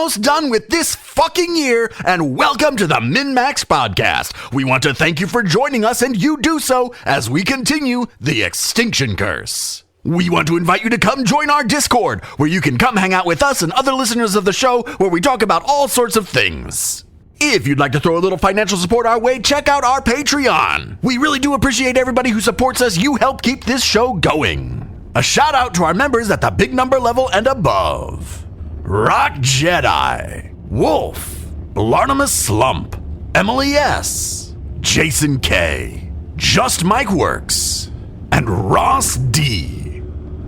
almost done with this fucking year, and welcome to the MNmaxed podcast. We want to thank you for joining us, and you do so as we continue the Extinction Curse. We want to invite you to come join our Discord, where you can come hang out with us and other listeners of the show, where we talk about all sorts of things. If you'd like to throw a little financial support our way, check out our Patreon. We really do appreciate everybody who supports us. You help keep this show going. A shout out to our members at the big number level and above. Rock Jedi, Wolf, Blarnamos Slump, Emily S., Jason K., Just Mike Works, and Ross D.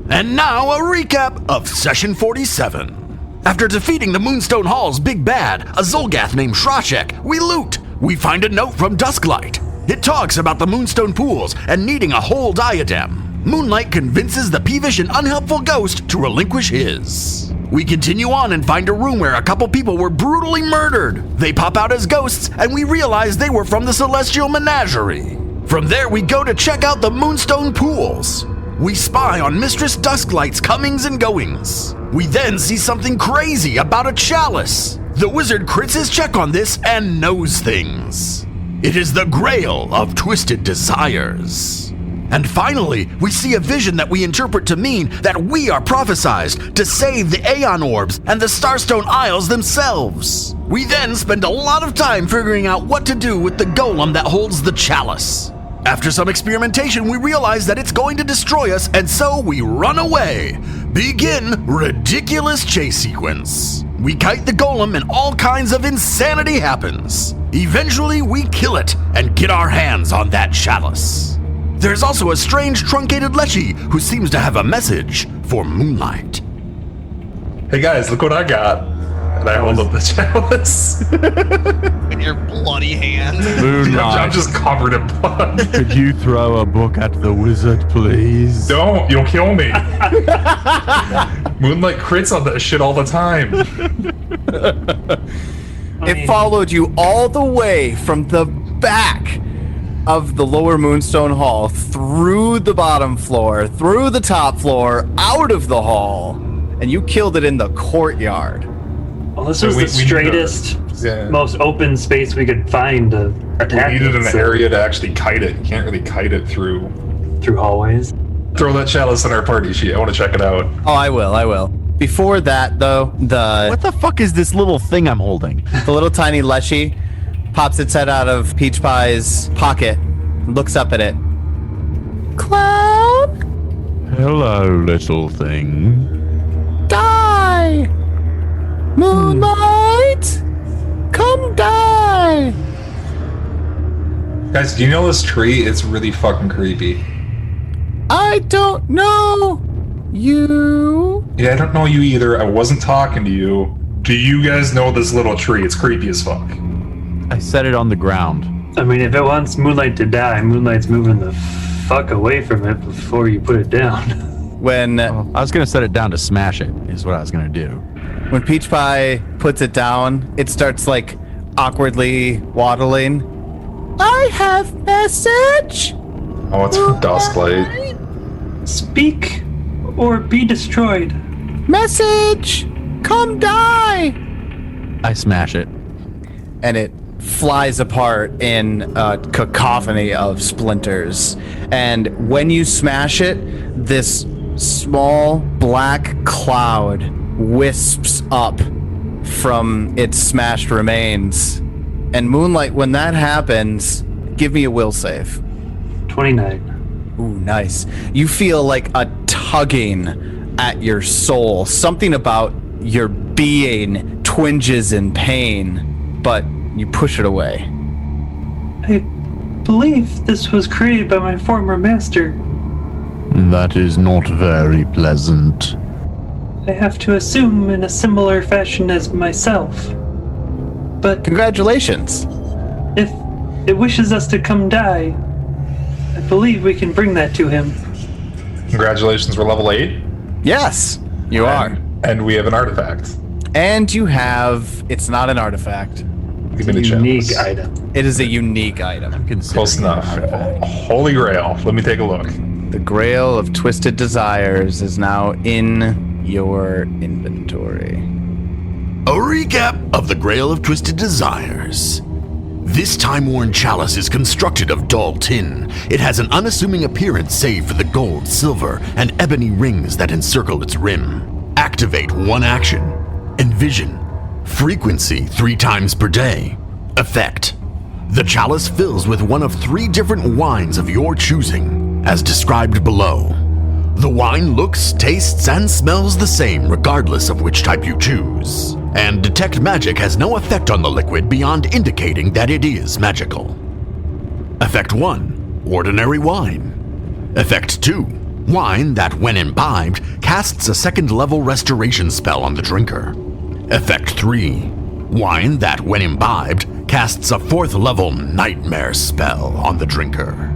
And now a recap of Session 47. After defeating the Moonstone Hall's big bad, a Zolgath named Shrashek, we loot. We find a note from Dusklight. It talks about the Moonstone pools and needing a whole diadem. Moonlight convinces the peevish and unhelpful ghost to relinquish his. We continue on and find a room where a couple people were brutally murdered. They pop out as ghosts, and we realize they were from the Celestial Menagerie. From there, we go to check out the Moonstone pools. We spy on Mistress Dusklight's comings and goings. We then see something crazy about a chalice. The wizard crits his check on this and knows things. It is the Grail of Twisted Desires. And finally, we see a vision that we interpret to mean that we are prophesized to save the Aeon Orbs and the Starstone Isles themselves. We then spend a lot of time figuring out what to do with the golem that holds the chalice. After some experimentation, we realize that it's going to destroy us, and so we run away. Begin ridiculous chase sequence. We kite the golem and all kinds of insanity happens. Eventually, we kill it and get our hands on that chalice. There's also a strange truncated leshy who seems to have a message for Moonlight. Hey guys, look what I got. And I hold up the chalice. In your bloody hand. Dude, I'm just covered in blood. Could you throw a book at the wizard, please? Don't, you'll kill me. Moonlight crits on that shit all the time. It followed you all the way from the back of the lower Moonstone Hall, through the bottom floor, through the top floor, out of the hall, and you killed it in the courtyard. Well, this was the straightest, most open space we could find to attack. We needed an area to actually kite it. You can't really kite it through hallways. Throw that chalice on our party sheet. I want to check it out. Oh, I will. Before that, though, What the fuck is this little thing I'm holding? the little tiny leshy pops its head out of Peach Pie's pocket and looks up at it. Cloud? Hello, little thing. Die! Moonlight! Come die! Guys, do you know this tree? It's really fucking creepy. I don't know you. Yeah, I don't know you either. I wasn't talking to you. Do you guys know this little tree? It's creepy as fuck. I set it on the ground. I mean, if it wants Moonlight to die, Moonlight's moving the fuck away from it before you put it down. When I was gonna set it down to smash it, is what I was gonna do. when Peach Pie puts it down, it starts like awkwardly waddling. I have message. Oh, it's from Dusklight. Speak or be destroyed. Message! Come die! I smash it. And it flies apart in a cacophony of splinters. And when you smash it, this small black cloud wisps up from its smashed remains. And Moonlight, when that happens, give me a will save. 29. Ooh, nice. You feel like a tugging at your soul. Something about your being twinges in pain, but you push it away. I believe this was created by my former master. That is not very pleasant. I have to assume in a similar fashion as myself. But Congratulations. if it wishes us to come die, I believe we can bring that to him. Congratulations, we're level 8. Yes, you are. And we have an artifact. And you have, it's not an artifact. Give me the Unique chalice. item. It is a unique item. Close enough. Holy Grail. Let me take a look. The Grail of Twisted Desires is now in your inventory. A recap of the Grail of Twisted Desires. This time-worn chalice is constructed of dull tin. It has an unassuming appearance save for the gold, silver, and ebony rings that encircle its rim. Activate one action. Envision. Frequency 3 times per day. Effect. The chalice fills with one of 3 different wines of your choosing, as described below. The wine looks, tastes, and smells the same regardless of which type you choose. And Detect Magic has no effect on the liquid beyond indicating that it is magical. Effect 1. Ordinary wine. Effect 2. Wine that, when imbibed, casts a 2nd level restoration spell on the drinker. Effect 3. Wine that, when imbibed, casts a 4th level nightmare spell on the drinker.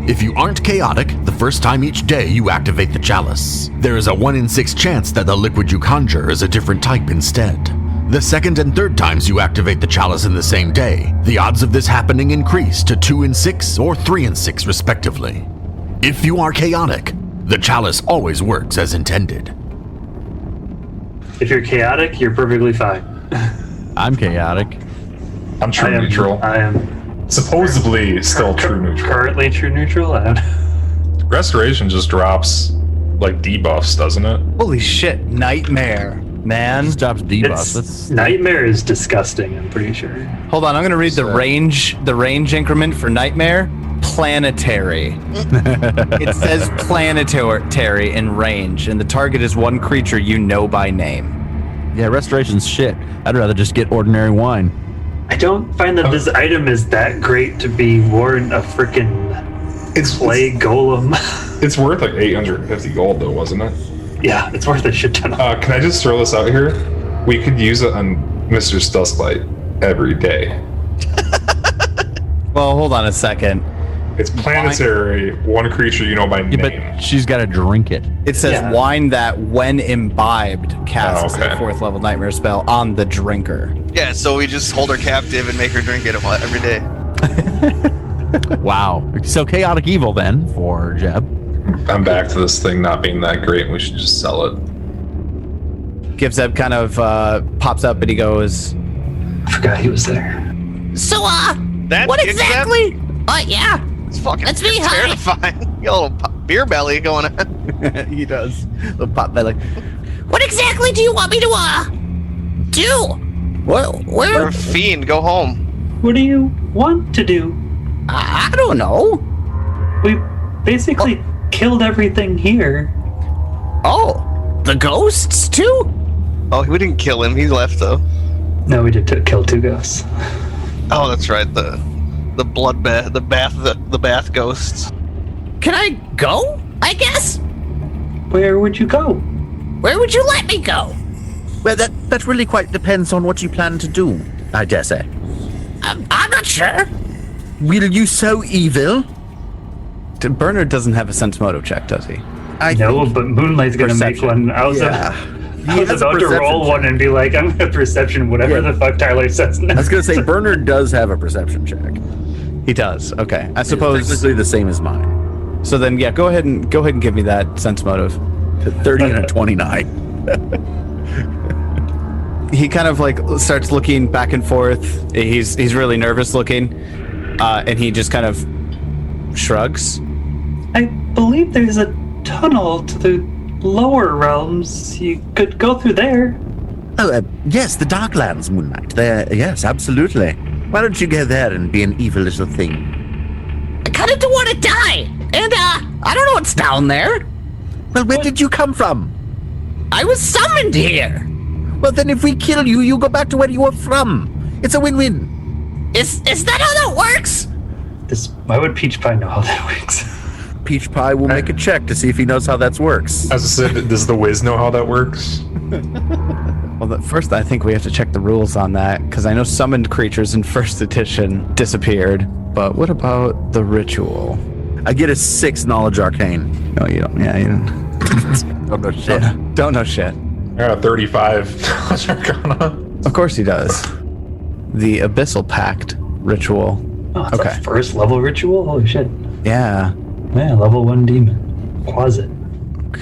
If you aren't chaotic, the first time each day you activate the chalice, there is a 1 in 6 chance that the liquid you conjure is a different type instead. The 2nd and 3rd times you activate the chalice in the same day, the odds of this happening increase to 2 in 6 or 3 in 6 respectively. If you are chaotic, the chalice always works as intended. If you're chaotic, you're perfectly fine. I'm chaotic. I'm true neutral. I am Supposedly still true neutral. currently true neutral. Restoration just drops like debuffs, doesn't it? Holy shit, nightmare, man. Stops debuffs. Nightmare is disgusting, I'm pretty sure. Hold on, I'm gonna read the range increment for nightmare. Planetary. It says planetary in range, and the target is one creature you know by name. Yeah, restoration's shit. I'd rather just get ordinary wine. I don't find that this item is that great to be worn a freaking clay golem. It's worth like 850 gold though, wasn't it? Yeah, it's worth a shit ton. Can I just throw this out here? We could use it on Mr. Stusklight every day. Well, hold on a second. It's planetary, one creature you know by name. Yeah, but she's got to drink it. It says wine that, when imbibed, casts a 4th level nightmare spell on the drinker. Yeah, so we just hold her captive and make her drink it every day. Wow. So chaotic evil then for Jeb. I'm back to this thing not being that great, and we should just sell it. Givzeb kind of pops up and he goes, I forgot he was there. So, That what Givzeb? exactly? Yeah. It's fucking Let's be high. terrifying. You got a little beer belly going on. he does. The pot belly. What exactly do you want me to, do? You're Where? a fiend. Go home. What do you want to do? I don't know. We basically killed everything here. Oh, the ghosts too? Oh, we didn't kill him. He left though. No, we did kill 2 ghosts. Oh, that's right. The blood bath, the bath ghosts. Can I go? I guess. Where would you go? Where would you let me go? Well, that really quite depends on what you plan to do, I dare say. I'm not sure. Will you sow evil? Bernard doesn't have a sense motive check, does he? No, but Moonlight's gonna make one. I was about to roll one and be like, I'm gonna perception whatever the fuck Tyler says next. I was going to say, Bernard does have a perception check. He does. Okay. I suppose. Technically the same as mine. So then, yeah, go ahead and give me that sense motive. 30 and a 29. He kind of like starts looking back and forth. He's really nervous looking, and he just kind of shrugs. I believe there's a tunnel to the lower realms. You could go through there. Oh, yes, the Darklands, Moonlight. There, yes, absolutely. Why don't you go there and be an evil little thing? I kind of don't want to die. And, I don't know what's down there. Well, where did you come from? I was summoned here. Well, then if we kill you, you go back to where you were from. It's a win-win. Is that how that works? Why would Peach Pie know how that works? Peach Pie will make a check to see if he knows how that works. As I said, does the Wiz know how that works? Well, first I think we have to check the rules on that, because I know summoned creatures in first edition disappeared. But what about the ritual? I get a 6 knowledge arcane. No, you don't. Yeah, you don't. Don't know shit. Don't know shit. I got a 35 Arcana. Of course he does. The Abyssal Pact ritual. Oh, it's a first level ritual? Holy shit. Yeah. Yeah, level 1 demon. Quasit.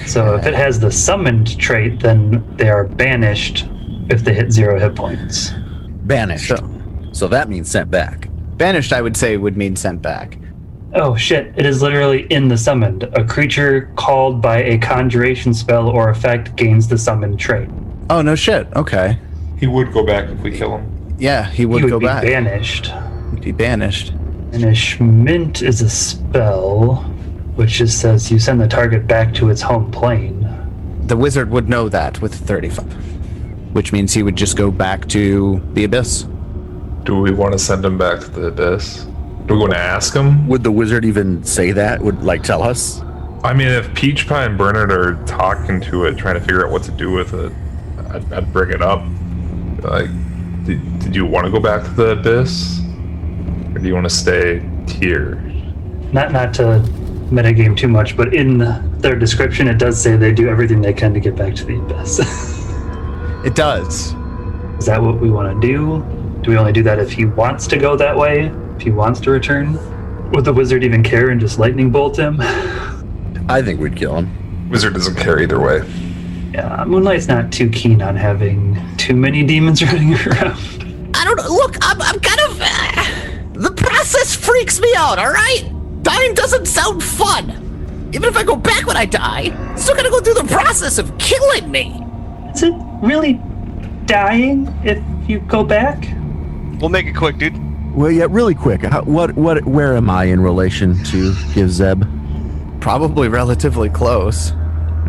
So if it has the summoned trait, then they are banished if they hit 0 hit points. Banished. So that means sent back. Banished, I would say, would mean sent back. Oh shit, it is literally in the summoned. A creature called by a conjuration spell or effect gains the summoned trait. Oh, no shit. Okay. He would go back if we kill him. Yeah, he would He go would be back. banished. He'd be banished. Banishment is a spell, which just says you send the target back to its home plane. The wizard would know that with 35, which means he would just go back to the abyss. Do we want to send him back to the abyss? Do we want to ask him? Would the wizard even say that? Would, like, tell us? I mean, if Peach Pie and Bernard are talking to it, trying to figure out what to do with it, I'd bring it up. Like, did you want to go back to the abyss? Or do you want to stay here? Not to metagame too much, but in their description it does say they do everything they can to get back to the abyss. It does. Is that what we want to do? Do we only do that if he wants to go that way? If he wants to return? Would the wizard even care and just lightning bolt him? I think we'd kill him. Wizard doesn't care either way. Yeah, Moonlight's not too keen on having too many demons running around. I don't know. Look, I'm kind of. The process freaks me out, alright? Dying doesn't sound fun. Even if I go back when I die, I'm still gonna go through the process of killing me. Is it really dying if you go back? We'll make it quick, dude. Well, yeah, really quick. Where am I in relation to Givzeb? Probably relatively close.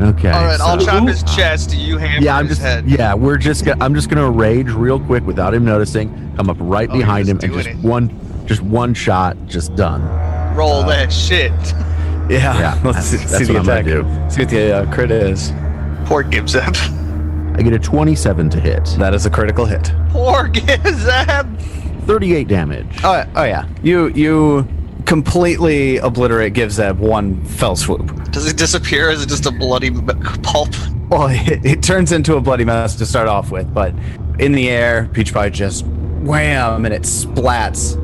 Okay. All right, I'll so- chop his chest. You hammer Yeah, I'm his just. head. Yeah, I'm just gonna rage real quick without him noticing. Come up right Oh, you're behind him just and doing just one shot, just done. Roll that shit. Yeah, let's that's see the what I'm gonna attack. do. See what the crit is. Poor Givzeb. I get a 27 to hit. That is a critical hit. Poor Givzeb. 38 damage. Oh yeah. You completely obliterate Givzeb one fell swoop. Does it disappear? Is it just a bloody pulp? Well, it turns into a bloody mess to start off with, but in the air, Peach Pie just wham, and it splats,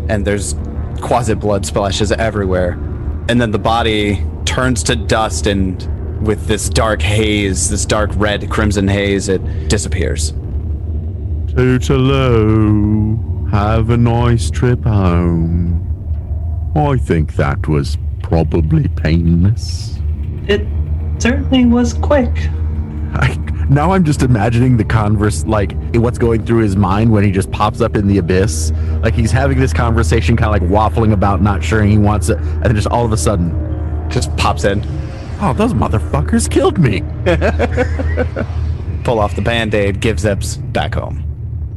and there's quasi blood splashes everywhere, and then the body turns to dust, and with this dark haze, this dark red crimson haze, it disappears. Tootalo, have a nice trip home. I think that was probably painless. It certainly was quick. Now I'm just imagining the converse, like what's going through his mind when he just pops up in the abyss. Like he's having this conversation, kind of like waffling about, not sure he wants it, and then just all of a sudden, Just pops in, oh, those motherfuckers killed me. pull off the band-aid, Givzeb's back home.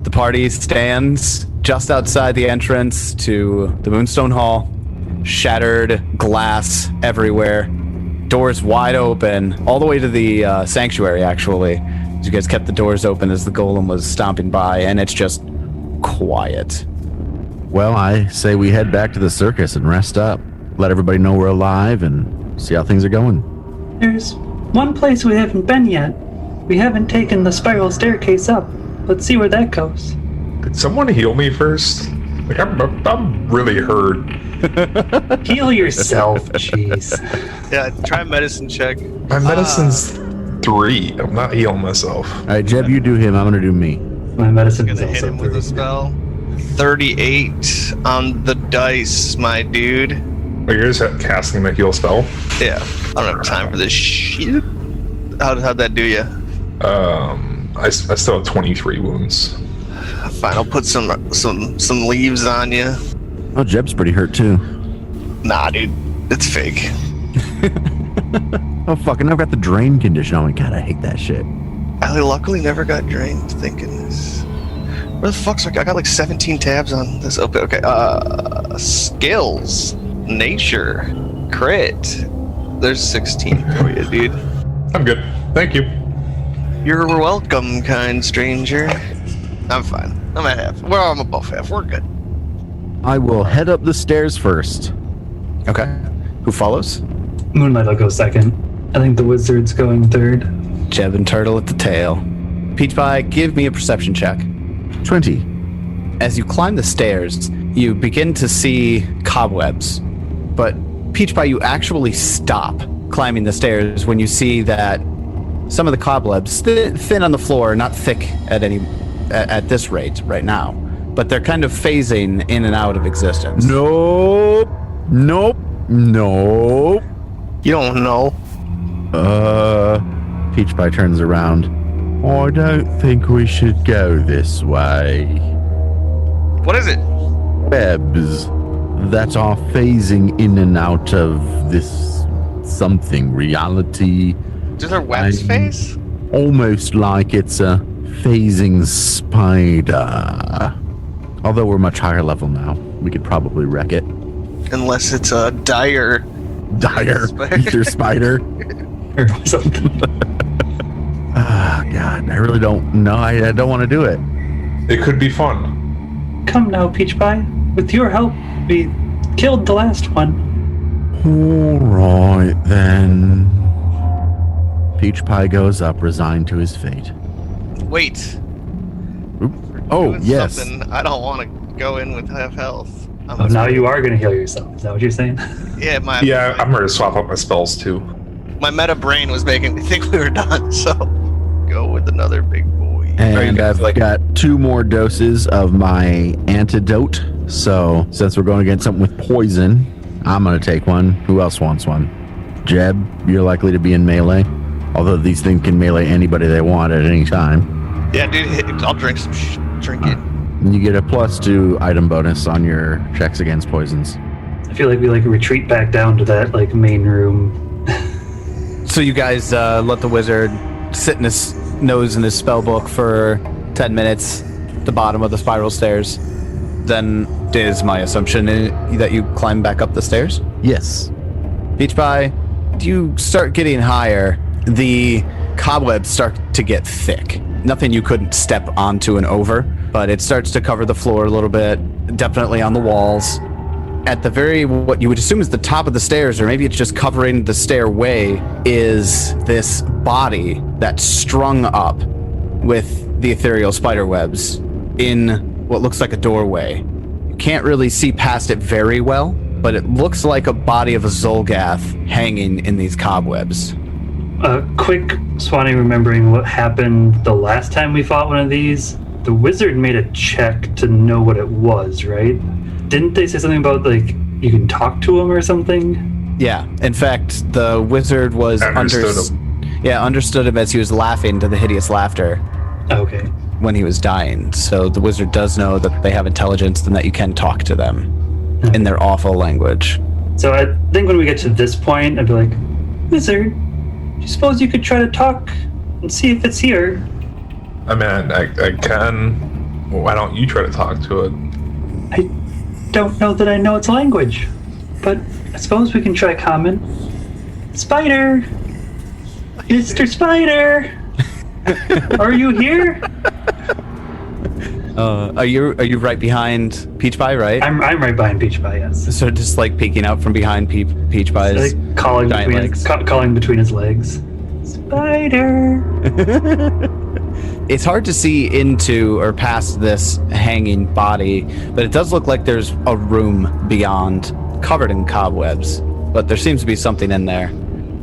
The party stands just outside the entrance to the Moonstone Hall. Shattered glass everywhere. Doors wide open, all the way to the sanctuary, actually. You guys kept the doors open as the golem was stomping by, and it's just quiet. Well, I say we head back to the circus and rest up. Let everybody know we're alive and see how things are going. There's one place we haven't been yet. We haven't taken the spiral staircase up. Let's see where that goes. Could someone heal me first? Like, I'm really hurt. Heal yourself, jeez. Yeah, try a medicine check. My medicine's 3. I'm not healing myself. All right, Jeb, you do him. I'm gonna do me. My medicine is Gonna hit also him with a 3. spell. 38 on the dice, my dude. Are you guys casting the heal spell? Yeah, I don't have time for this shit. How'd that do you? I still have 23 wounds. Fine, I'll put some leaves on you. Oh, Jeb's pretty hurt too. Nah, dude, it's fake. Oh, fucking, I've got the drain condition. Oh my god, I hate that shit. I luckily never got drained thinking this. Where the fuck's I got like 17 tabs on this open. Okay, skills, nature, crit. There's 16 for you, dude. I'm good. Thank you. You're welcome, kind stranger. I'm fine. I'm at half. Well, I'm above half. We're good. I will head up the stairs first. Okay. Who follows? Moonlight will go second. I think the wizard's going third. Jeb and Turtle at the tail. Peach Pie, give me a perception check. 20. As you climb the stairs, you begin to see cobwebs. But Peach Pie, you actually stop climbing the stairs when you see that some of the cobwebs, thin on the floor, not thick at this rate right now, but they're kind of phasing in and out of existence. Nope. Nope. Nope. You don't know. Peach Pie turns around. I don't think we should go this way. What is it? Webs that are phasing in and out of this something reality. Is there webs face? Almost like it's a phasing spider. Although we're much higher level now, we could probably wreck it. Unless it's a dire ether spider. Or something. Ah, God, I really don't know. I don't want to do it. It could be fun. Come now, Peach Pie. With your help, we killed the last one. All right, then. Peach Pie goes up, resigned to his fate. Wait. Oop. Oh, Doing yes. something, I don't want to go in with half health. Oh, now you are going to heal yourself. Is that what you're saying? Yeah, Yeah, I'm ready to swap out my spells too. my meta brain was making me think we were done, so go with another big boy. And I've got 2 more doses of my antidote. So since we're going against something with poison, I'm going to take one. Who else wants one? Jeb, you're likely to be in melee. Although these things can melee anybody they want at any time. Yeah, dude, I'll drink some drink it. And you get a +2 item bonus on your checks against poisons. I feel like we retreat back down to that main room. So you guys let the wizard sit in his nose in his spell book for 10 minutes at the bottom of the spiral stairs. Then is my assumption that you climb back up the stairs? Yes. Peach Pie, you start getting higher. The cobwebs start to get thick. Nothing you couldn't step onto and over, but it starts to cover the floor a little bit, definitely on the walls. At the what you would assume is the top of the stairs, or maybe it's just covering the stairway, is this body that's strung up with the ethereal spider webs in what looks like a doorway. You can't really see past it very well, but it looks like a body of a Zolgath hanging in these cobwebs. Quick, Swanee, remembering what happened the last time we fought one of these. The wizard made a check to know what it was, right? Didn't they say something about, you can talk to him or something? Yeah, in fact, the wizard was understood him as he was laughing to the hideous laughter. Okay. When he was dying. So the wizard does know that they have intelligence and that you can talk to them in their awful language. So I think when we get to this point, I'd be like, Wizard, do you suppose you could try to talk and see if it's here? I mean, I can. Why don't you try to talk to it? I don't know that I know its language, but I suppose we can try common. Spider! Mr. Spider! Are you here? Are you right behind Peach Pie, right? I'm right behind Peach Pie, yes. So just peeking out from behind Peach Pie's calling giant between legs. calling between his legs. Spider! It's hard to see into or past this hanging body, but it does look like there's a room beyond covered in cobwebs, but there seems to be something in there.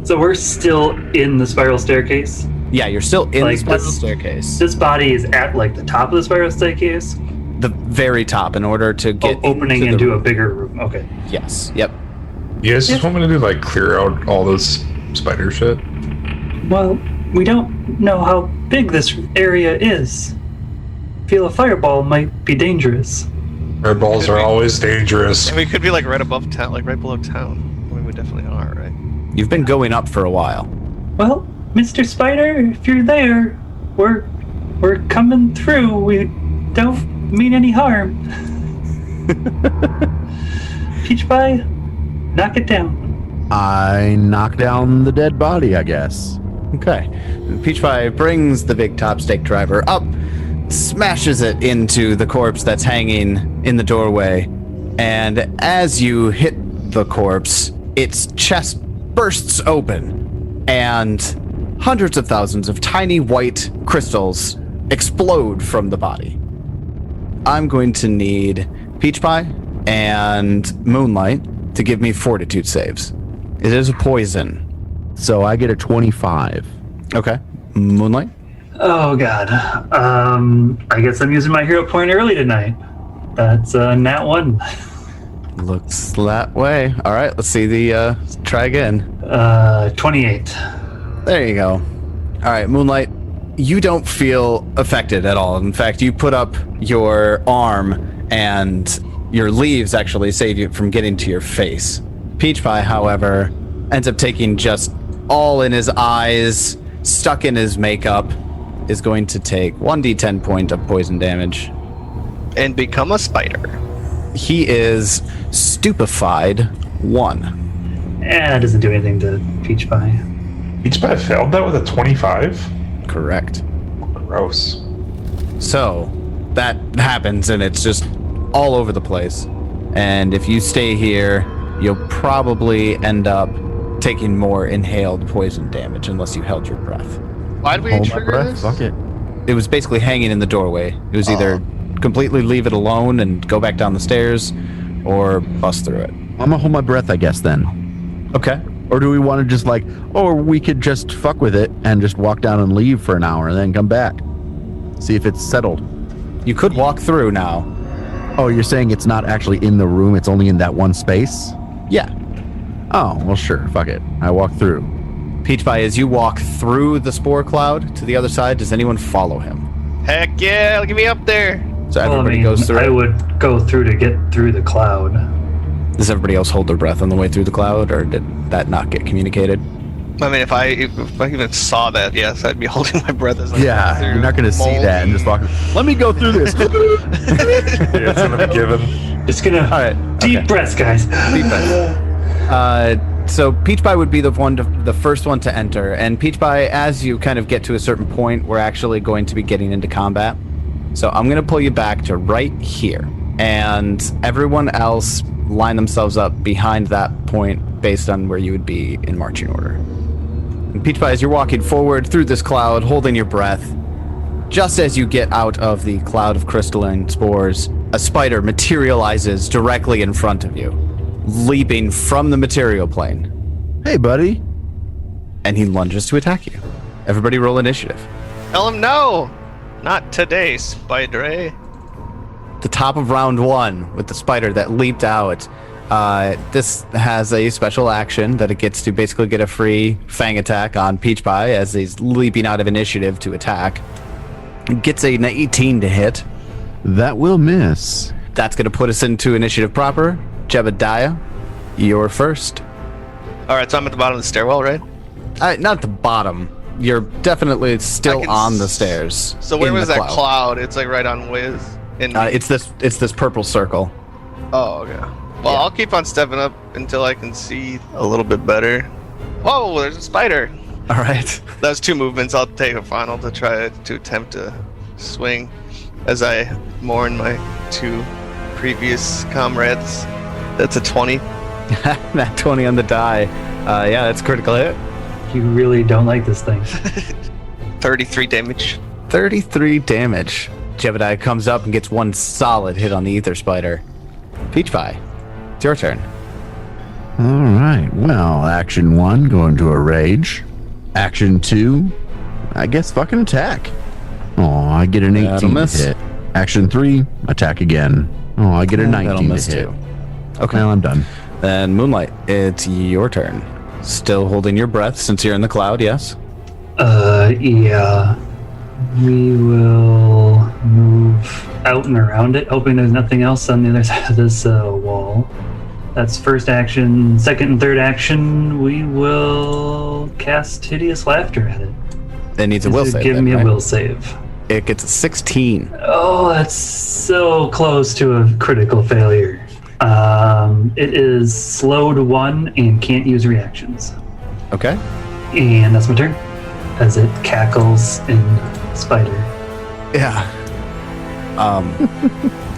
So we're still in the spiral staircase? Yeah, you're still in the spiral staircase. This body is at the top of the spiral staircase? The very top, in order to get opening into a bigger room. Okay. Yes. Yep. You guys just want me to do clear out all this spider shit? Well, we don't know how big this area is. Feel a fireball might be dangerous. Fireballs are always dangerous. And we could be right above town, right below town. I mean, we definitely are, right? You've been going up for a while. Well, Mr. Spider, if you're there, we're coming through. We don't mean any harm. Peach Pie, knock it down. I knock down the dead body, I guess. Okay. Peach Pie brings the big top stake driver up, smashes it into the corpse that's hanging in the doorway, and as you hit the corpse, its chest bursts open, and hundreds of thousands of tiny white crystals explode from the body. I'm going to need Peach Pie and Moonlight to give me fortitude saves. It is a poison. So I get a 25. Okay. Moonlight? Oh god. I guess I'm using my hero point early tonight. That's nat 1. Looks that way. All right, let's see the try again. 28. There you go. All right, Moonlight, you don't feel affected at all. In fact, you put up your arm and your leaves actually save you from getting to your face. Peach Pie, however, ends up taking just all in his eyes, stuck in his makeup, is going to take 1d10 point of poison damage. And become a spider. He is stupefied 1. That doesn't do anything to Peach Pie. Peach Pie failed that with a 25? Correct. Gross. So that happens and it's just all over the place. And if you stay here, you'll probably end up taking more inhaled poison damage unless you held your breath. Why'd we Hold my trigger breath. this? Fuck it. It was basically hanging in the doorway. It was either completely leave it alone and go back down the stairs or bust through it. I'm gonna hold my breath, I guess, then. Okay. Or do we want to just like, or we could just fuck with it and just walk down and leave for an hour and then come back? See if it's settled. You could walk through now. Oh, you're saying it's not actually in the room, it's only in that one space? Yeah. Oh, well, sure. Fuck it. I walk through. Peach Pie, as you walk through the spore cloud to the other side, does anyone follow him? Heck yeah, get me up there. So Well, everybody goes through I it? would go through to get through the cloud. Does everybody else hold their breath on the way through the cloud, or did that not get communicated? I mean, if I even saw that, yes, I'd be holding my breath as I Yeah, go through you're not going to see that and just walk. Let me go through this. Yeah, it's gonna be given. Just gonna All right. deep okay. breaths, guys. Deep breath. So Peach Pie would be the first one to enter, and Peach Pie, as you kind of get to a certain point, we're actually going to be getting into combat. So I'm going to pull you back to right here, and everyone else line themselves up behind that point based on where you would be in marching order. And Peach Pie, as you're walking forward through this cloud, holding your breath, just as you get out of the cloud of crystalline spores, a spider materializes directly in front of you, leaping from the material plane, Hey, buddy. and he lunges to attack you. Everybody roll initiative. Tell him no. Not today, Spider. The top of round 1 with the spider that leaped out. This has a special action that it gets to basically get a free fang attack on Peach Pie as he's leaping out of initiative to attack. It gets a 18 to hit. That will miss. That's going to put us into initiative proper. Jebediah, you're first. All right, so I'm at the bottom of the stairwell, right? Not at the bottom. You're definitely still can on the s- stairs. So where in was the that cloud? It's like right on Wiz. It's this purple circle. Oh, okay. Well, Yeah. I'll keep on stepping up until I can see a little bit better. Whoa, there's a spider. All right. That was 2 movements. I'll take a final to try to attempt to swing as I mourn my 2 previous comrades. That's a 20. That 20 on the die. Yeah, that's a critical hit. You really don't like this thing. 33 damage. 33 damage. Jebediah comes up and gets 1 solid hit on the ether spider. Peach Pie, it's your turn. All right. Well, action 1, going to a rage. Action 2, I guess fucking attack. Oh, I get an That'll 18 to miss. hit. Action 3, attack again. Oh, I get a 19 That'll to miss hit. too. Okay. Well, I'm done. Then Moonlight, it's your turn. Still holding your breath since you're in the cloud, yes? Yeah. We will move out and around it, hoping there's nothing else on the other side of this wall. That's first action. Second and third action, we will cast Hideous Laughter at it. It needs a will save. Give then, me a right? will save. It gets a 16. Oh, that's so close to a critical failure. It is slowed 1 and can't use reactions. Okay. And that's my turn. As it cackles in spider. Yeah.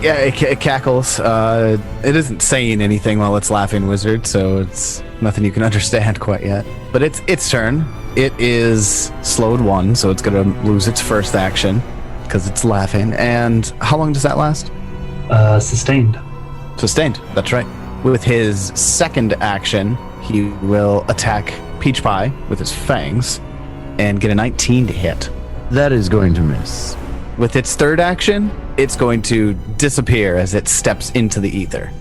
Yeah, it cackles. It isn't saying anything while it's laughing, wizard, so it's nothing you can understand quite yet. But it's its turn. It is slowed 1, so it's going to lose its first action because it's laughing. And how long does that last? Sustained. Sustained. That's right. With his second action, he will attack Peach Pie with his fangs. and get a 19 to hit. That is going to miss. With its third action, it's going to disappear as it steps into the ether.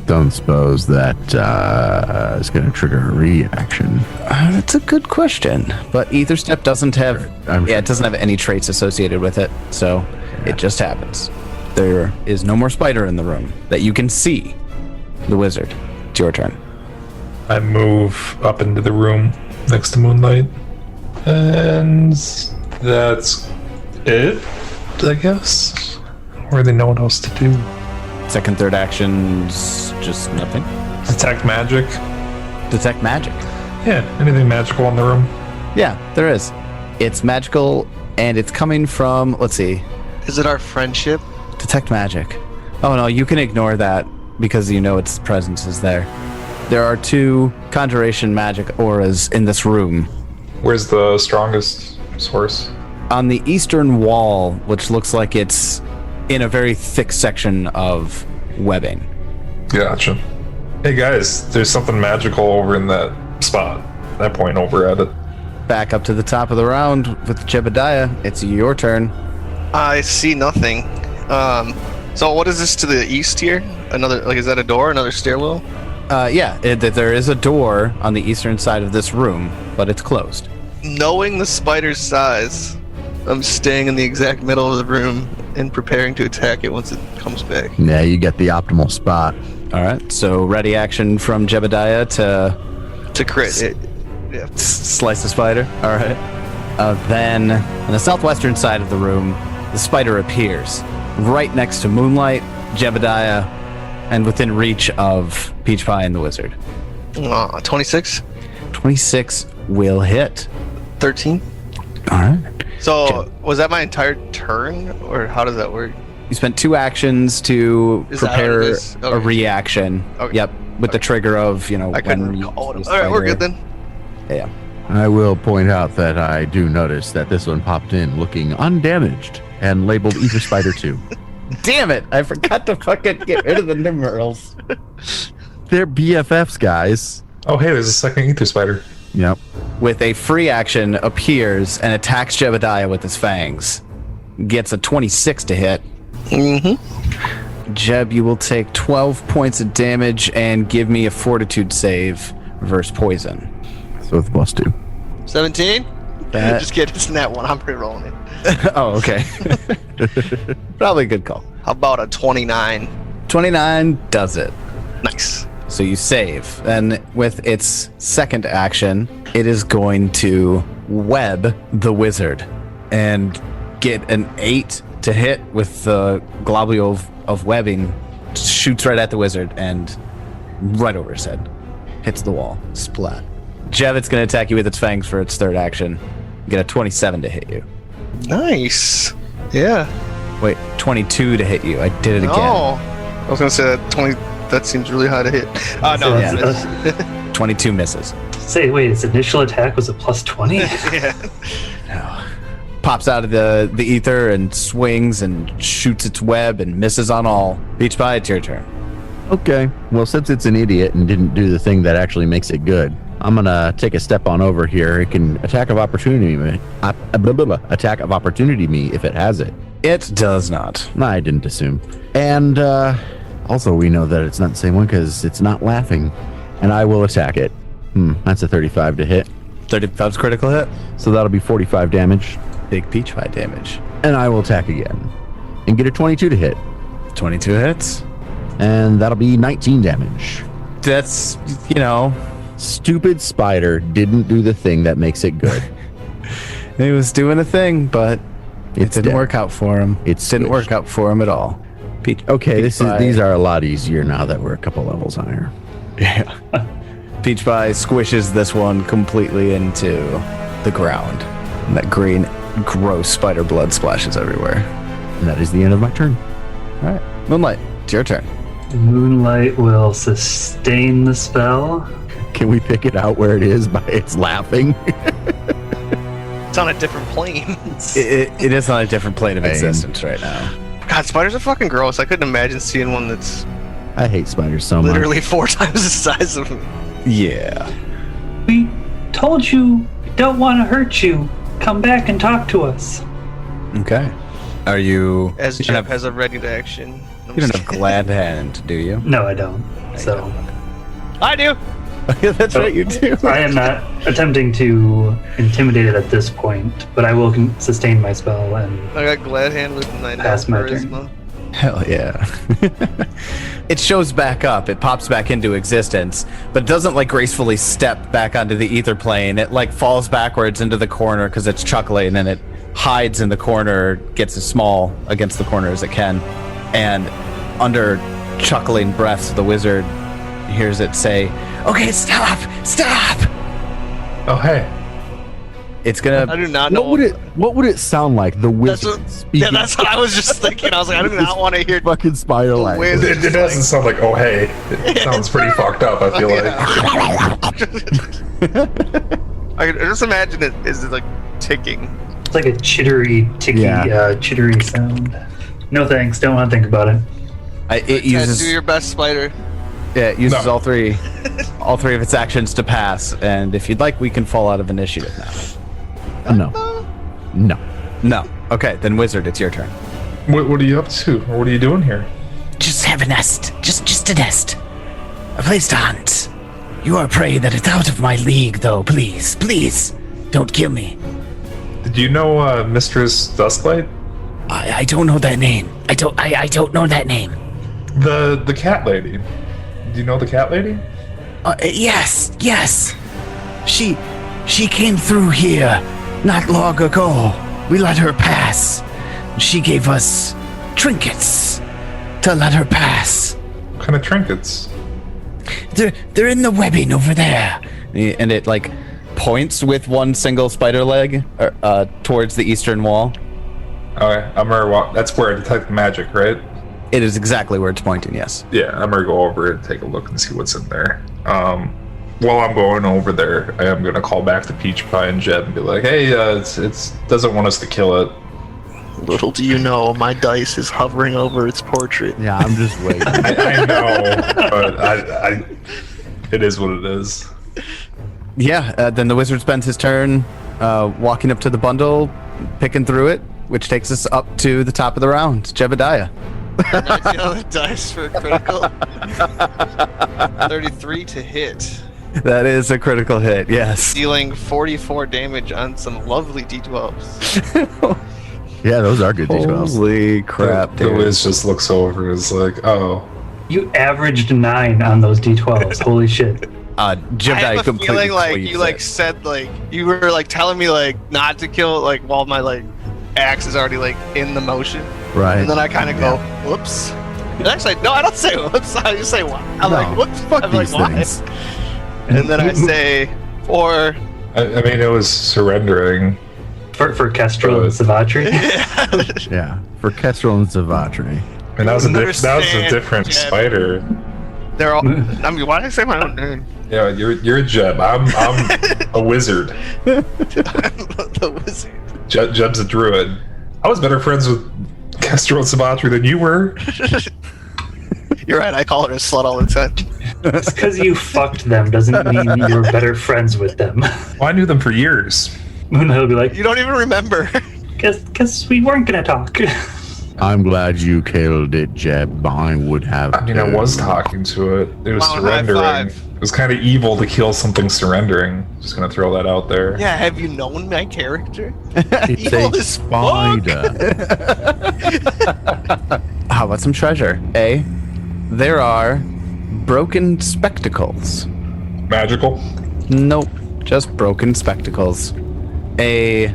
Don't suppose that is going to trigger a reaction. That's a good question. But Ether Step doesn't have it doesn't have any traits associated with it, so it just happens. There is no more spider in the room that you can see. The wizard. It's your turn. I move up into the room next to Moonlight. And that's it, I guess. Or really know what else to do. Second, third actions, just nothing. Detect magic. Detect magic. Yeah, anything magical in the room. Yeah, there is. It's magical, and it's coming from, let's see, Is it our friendship? detect magic. Oh no, you can ignore that because you know its presence is there. There are 2 conjuration magic auras in this room. Where's the strongest source? On the eastern wall, which looks like it's in a very thick section of webbing. Gotcha. Hey guys, there's something magical over in that spot. I point over at it. Back up to the top of the round with Jebediah. It's your turn. I see nothing. So what is this to the east here? Another, like, is that a door? Another stairwell? There is a door on the eastern side of this room, but it's closed. Knowing the spider's size, I'm staying in the exact middle of the room and preparing to attack it once it comes back. Yeah, you get the optimal spot. All right, so ready action from Jebediah To crit it. Yeah. slice the spider. All right. Then on the southwestern side of the room, the spider appears right next to Moonlight, Jebediah, and within reach of Peach Pie and the Wizard. 26? 26 will hit. 13? All right. So, was that my entire turn? Or how does that work? You spent 2 actions to Is that what prepare it is? a Okay. reaction. Okay. Yep. With the trigger of, I couldn't when you recall it. the Alright, we're spider- good then. Yeah. I will point out that I do notice that this one popped in looking undamaged and labeled Ether Spider 2. Damn it! I forgot to fucking get rid of the numerals. They're BFFs, guys. Oh hey, there's a second ether spider. Yep. With a free action, appears and attacks Jebediah with his fangs. Gets a 26 to hit. Mm-hmm. Jeb, you will take 12 points of damage and give me a fortitude save versus poison. So it's +2. 17? That- Just kidding, it's net 1. I'm pre-rolling it. Oh, okay. Probably a good call. How about a 29? 29 does it. Nice. So you save. And with its second action, it is going to web the wizard and get an 8 to hit with the globule of webbing. Shoots right at the wizard and right over his head. Hits the wall. Splat. Jev, it's going to attack you with its fangs for its third action. Get a 27 to hit you. Nice. Yeah. Wait, 22 to hit you. I did it again. Oh. I was going to say that 20. That seems really high to hit. No, Yeah, that's 22 misses. Say, wait, its initial attack was a plus 20? yeah. Pops out of the ether and swings and shoots its web and misses on all. Peach Pie, it's your turn. Okay. Well, since it's an idiot and didn't do the thing that actually makes it good, I'm gonna take a step on over here. It can attack of opportunity me. Attack of opportunity me if it has it. It does not. I didn't assume. And also, we know that it's not the same one because it's not laughing. And I will attack it. That's a 35 to hit. 35's critical hit. So that'll be 45 damage. Big Peach Pie damage. And I will attack again. And get a 22 to hit. 22 hits. And that'll be 19 damage. That's, Stupid spider didn't do the thing that makes it good. he was doing a thing, but it It's didn't dead. work out for him. It's didn't squished. work out for him at all. Okay, Peach Pie- these are a lot easier now that we're a couple levels higher. Yeah. Peach Pie squishes this one completely into the ground. And that green, gross spider blood splashes everywhere. And that is the end of my turn. All right. Moonlight, it's your turn. Moonlight will sustain the spell. Can we pick it out where it is by its laughing? It's on a different plane. It is on a different plane of Pain. existence right now. God, spiders are fucking gross. I couldn't imagine seeing one that's I hate spiders so much. literally 4 times the size of me. Yeah. We told you we don't want to hurt you. Come back and talk to us. Okay. Are you? As you Jeb don't have, has a ready to action. you don't have glad hand, do you? No, I don't. So I do. That's right, you do. I am not attempting to intimidate it at this point, but I will sustain my spell and I got glad hand with 9 Pass my turn. charisma. Hell yeah. It shows back up. It pops back into existence, but doesn't like gracefully step back onto the ether plane. It like falls backwards into the corner because it's chuckling, and it hides in the corner, gets as small against the corner as it can, and under chuckling breaths, the wizard hears it say, "Okay, stop! Oh, hey. It's I gonna." do not know. What would it sound like? The That's wizard what, speaking. yeah, that's what I was just thinking. I was like, I do not want to hear fucking spider the language. wizard. It doesn't sound like, oh, hey. It sounds pretty fucked up, I feel like. I can just imagine it is like ticking. it's like a chittery, ticky, chittery sound. No thanks. Don't want to think about it. It uses. Do your best, spider. Yeah, it uses No. all three of its actions to pass, and if you'd like, we can fall out of initiative now. No. No. Okay, then wizard, it's your turn. What are you up to? Or what are you doing here? Just have a nest. Just a nest. A place to hunt. You are prey that is out of my league, though. Please, don't kill me. Did you know Mistress Dusklight? I don't know that name. I don't know that name. The cat lady. Do you know the cat lady? Yes. She came through here not long ago. We let her pass. She gave us trinkets to let her pass. What kind of trinkets? They're in the webbing over there. And it like points with one single spider leg towards the eastern wall. Okay, I'm gonna walk. That's where I detect magic, right? It is exactly where it's pointing, yes. Yeah, I'm gonna go over and take a look and see what's in there. While I'm going over there, I am gonna call back to Peach Pie and Jeb and be like, "Hey, it's doesn't want us to kill it." Little do you know, my dice is hovering over its portrait. Yeah, I'm just waiting. I know, but I it is what it is. Yeah, then the wizard spends his turn walking up to the bundle, picking through it, which takes us up to the top of the round. Jebediah. 19 on the dice for a critical. 33 to hit. That is a critical hit, yes. Dealing 44 damage on some lovely d12s. Yeah, those are good D12s. Holy crap, The dude. Wiz just looks over and is like, "Oh, You averaged 9 on those d12s. Holy shit. I Jebediah have a completely feeling like cleaves you like it. said like you were like telling me like not to kill it, like while my like axe is already like in the motion, Right. and then I kind of go whoops. And actually, no, I don't say whoops. I just say why. I'm like whoops. Fuck I'm like these why? things. And then I say for I mean, it was surrendering." For Kestrel and Savatri. Yeah, for Kestrel and Zavatri. And that was a Understand, different Jeb. spider. they're all. I mean, why did I say my own name? Yeah, you're a Jeb. I'm a wizard. The wizard. Jeb's a druid. I was better friends with Kestrel and Sabatri than you were. You're right. I call her a slut all the time. Just because you fucked them doesn't mean you're better friends with them. Well, I knew them for years. And he'll be like, You don't even remember. guess we weren't gonna talk. I'm glad you killed it, Jeb. I would have. I mean, I was talking to it. It was Wow, high surrendering. five. It was kind of evil to kill something surrendering. Just gonna throw that out there. Yeah. Have you known my character? It's Evil a as fuck. spider. How about some treasure? There are broken spectacles. Magical. Nope, just broken spectacles. A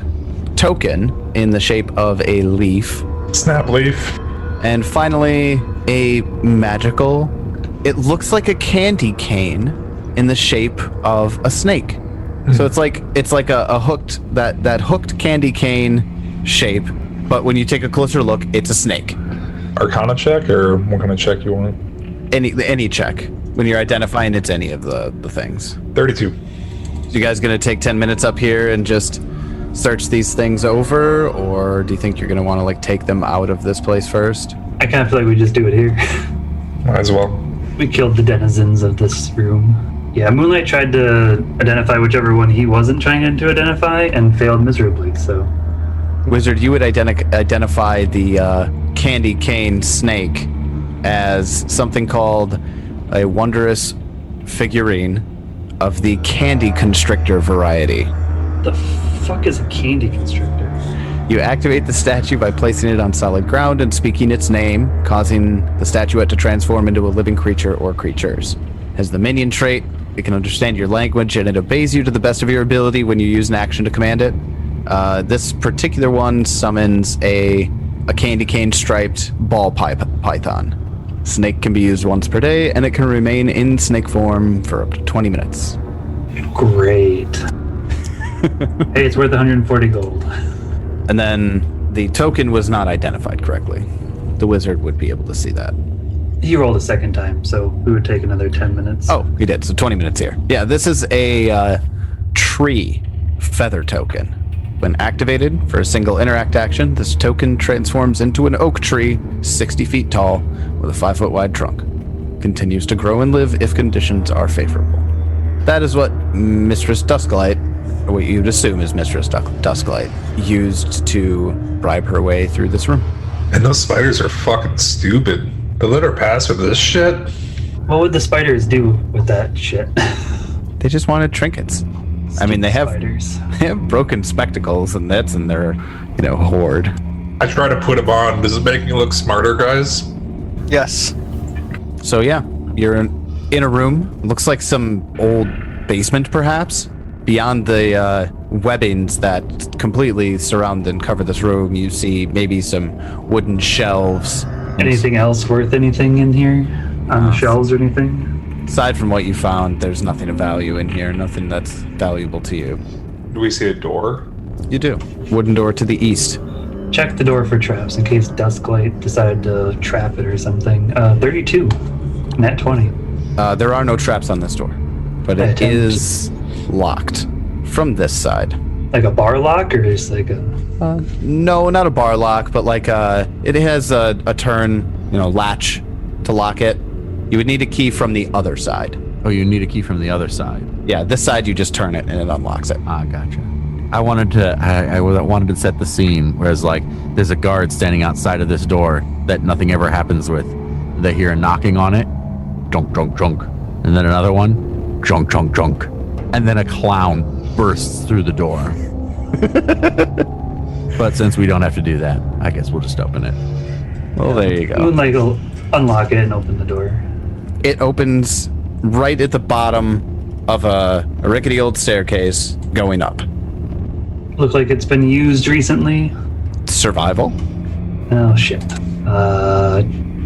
token in the shape of a leaf. Snap leaf. And finally, a magical. It looks like a candy cane in the shape of a snake. So it's like a hooked that hooked candy cane shape, but when you take a closer look, it's a snake. Arcana check, or what kind of check you want? Any check. When you're identifying, it's any of the things. 32. So you guys gonna take 10 minutes up here and just search these things over, or do you think you're gonna want to like take them out of this place first? I kind of feel like we just do it here. Might as well. We killed the denizens of this room. Yeah, Moonlight tried to identify whichever one he wasn't trying to identify and failed miserably, so... Wizard, you would identify the candy cane snake as something called a wondrous figurine of the candy constrictor variety. The fuck is a candy constrictor? You activate the statue by placing it on solid ground and speaking its name, causing the statuette to transform into a living creature or creatures. As the minion trait, it can understand your language and it obeys you to the best of your ability when you use an action to command it. This particular one summons a candy cane striped ball python. Snake can be used once per day and it can remain in snake form for up to 20 minutes. Great. Hey, it's worth 140 gold. And then the token was not identified correctly. The wizard would be able to see that. He rolled a second time, so we would take another 10 minutes. Oh, he did. So 20 minutes here. Yeah, this is a tree feather token. When activated for a single interact action, this token transforms into an oak tree 60 feet tall with a 5-foot wide trunk. Continues to grow and live if conditions are favorable. That is what Mistress Dusklight, or what you'd assume is Mistress Dusklight, used to bribe her way through this room. And those spiders are fucking stupid. They let her pass with this shit. What would the spiders do with that shit? They just wanted trinkets. I mean, they have broken spectacles and that's in their, hoard. I try to put them on. Does it make me look smarter, guys? Yes. So yeah, you're in a room. Looks like some old basement, perhaps. Beyond the webbings that completely surround and cover this room, you see maybe some wooden shelves. Anything else worth anything in here? On the shelves or anything? Aside from what you found, there's nothing of value in here. Nothing that's valuable to you. Do we see a door? You do. Wooden door to the east. Check the door for traps in case Dusklight decided to trap it or something. 32. Nat 20. There are no traps on this door, but it is locked from this side. Like a bar lock or just like a... No, not a bar lock, but like it has a turn, latch to lock it. You would need a key from the other side. Oh, you need a key from the other side. Yeah, this side you just turn it and it unlocks it. Ah, gotcha. I wanted to set the scene, whereas like there's a guard standing outside of this door that nothing ever happens with. They hear a knocking on it, junk, junk, junk, and then another one, junk, junk, junk, and then a clown bursts through the door. But since we don't have to do that, I guess we'll just open it. Well, there you go. Moonlight will unlock it and open the door. It opens right at the bottom of a rickety old staircase going up. Look like it's been used recently. Survival? Oh, shit.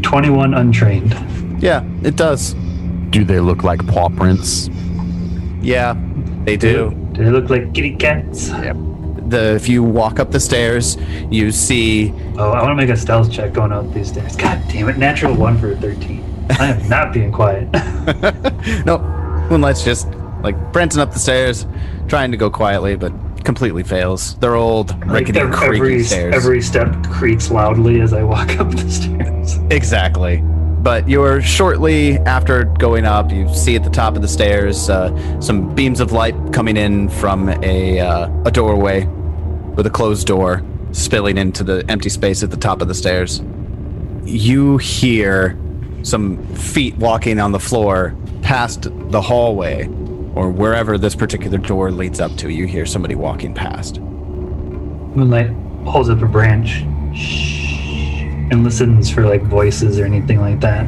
21 untrained. Yeah, it does. Do they look like paw prints? Yeah, they do. Do they look like kitty cats? Yep. If you walk up the stairs, you see... Oh, I want to make a stealth check going up these stairs. God damn it, natural 1 for 13. I am not being quiet. No, Moonlight's just prancing up the stairs, trying to go quietly, but completely fails. They're old, rickety, creaky stairs. Every step creaks loudly as I walk up the stairs. Exactly. But you're shortly after going up, you see at the top of the stairs some beams of light coming in from a doorway with a closed door spilling into the empty space at the top of the stairs. You hear some feet walking on the floor past the hallway or wherever this particular door leads up to. You hear somebody walking past. Moonlight holds up a branch and listens for voices or anything like that.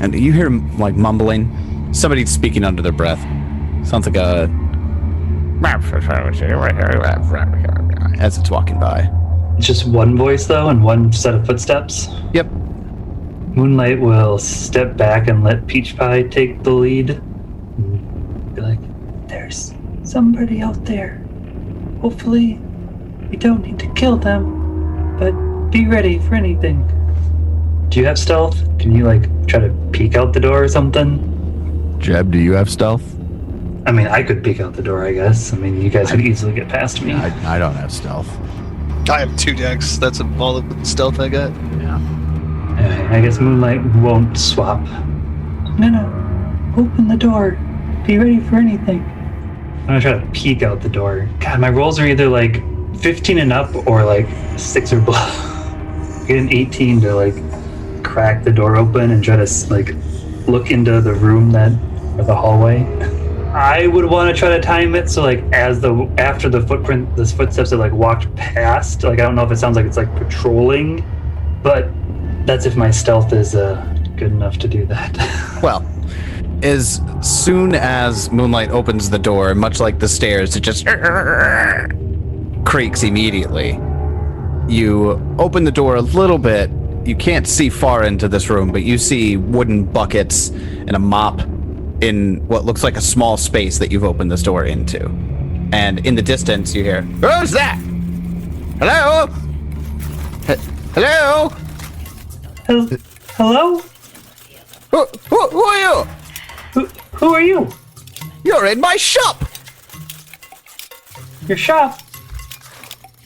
And you hear mumbling. Somebody speaking under their breath. Sounds like a... as it's walking by. It's just one voice though and one set of footsteps? Yep. Moonlight will step back and let Peach Pie take the lead. And be like, there's somebody out there. Hopefully we don't need to kill them, but be ready for anything. Do you have stealth? Can you try to peek out the door or something? Jeb, do you have stealth? I mean, I could peek out the door, I guess. I mean, you guys could easily get past me. I don't have stealth. I have 2 decks. That's all the stealth I got. Yeah. I guess Moonlight won't swap. No. Open the door. Be ready for anything. I'm gonna try to peek out the door. God, my rolls are either like 15 and up or like 6 or below. Get an 18 to like crack the door open and try to like look into the room or the hallway. I would want to try to time it so like after the footsteps have like walked past. Like I don't know if it sounds like it's like patrolling, but that's if my stealth is good enough to do that. Well, as soon as Moonlight opens the door, much like the stairs, it just creaks immediately. You open the door a little bit. You can't see far into this room, but you see wooden buckets and a mop in what looks like a small space that you've opened this door into. And in the distance, you hear, "Who's that? Hello? Hello? Hello? Who are you? Who are you? You're in my shop! Your shop?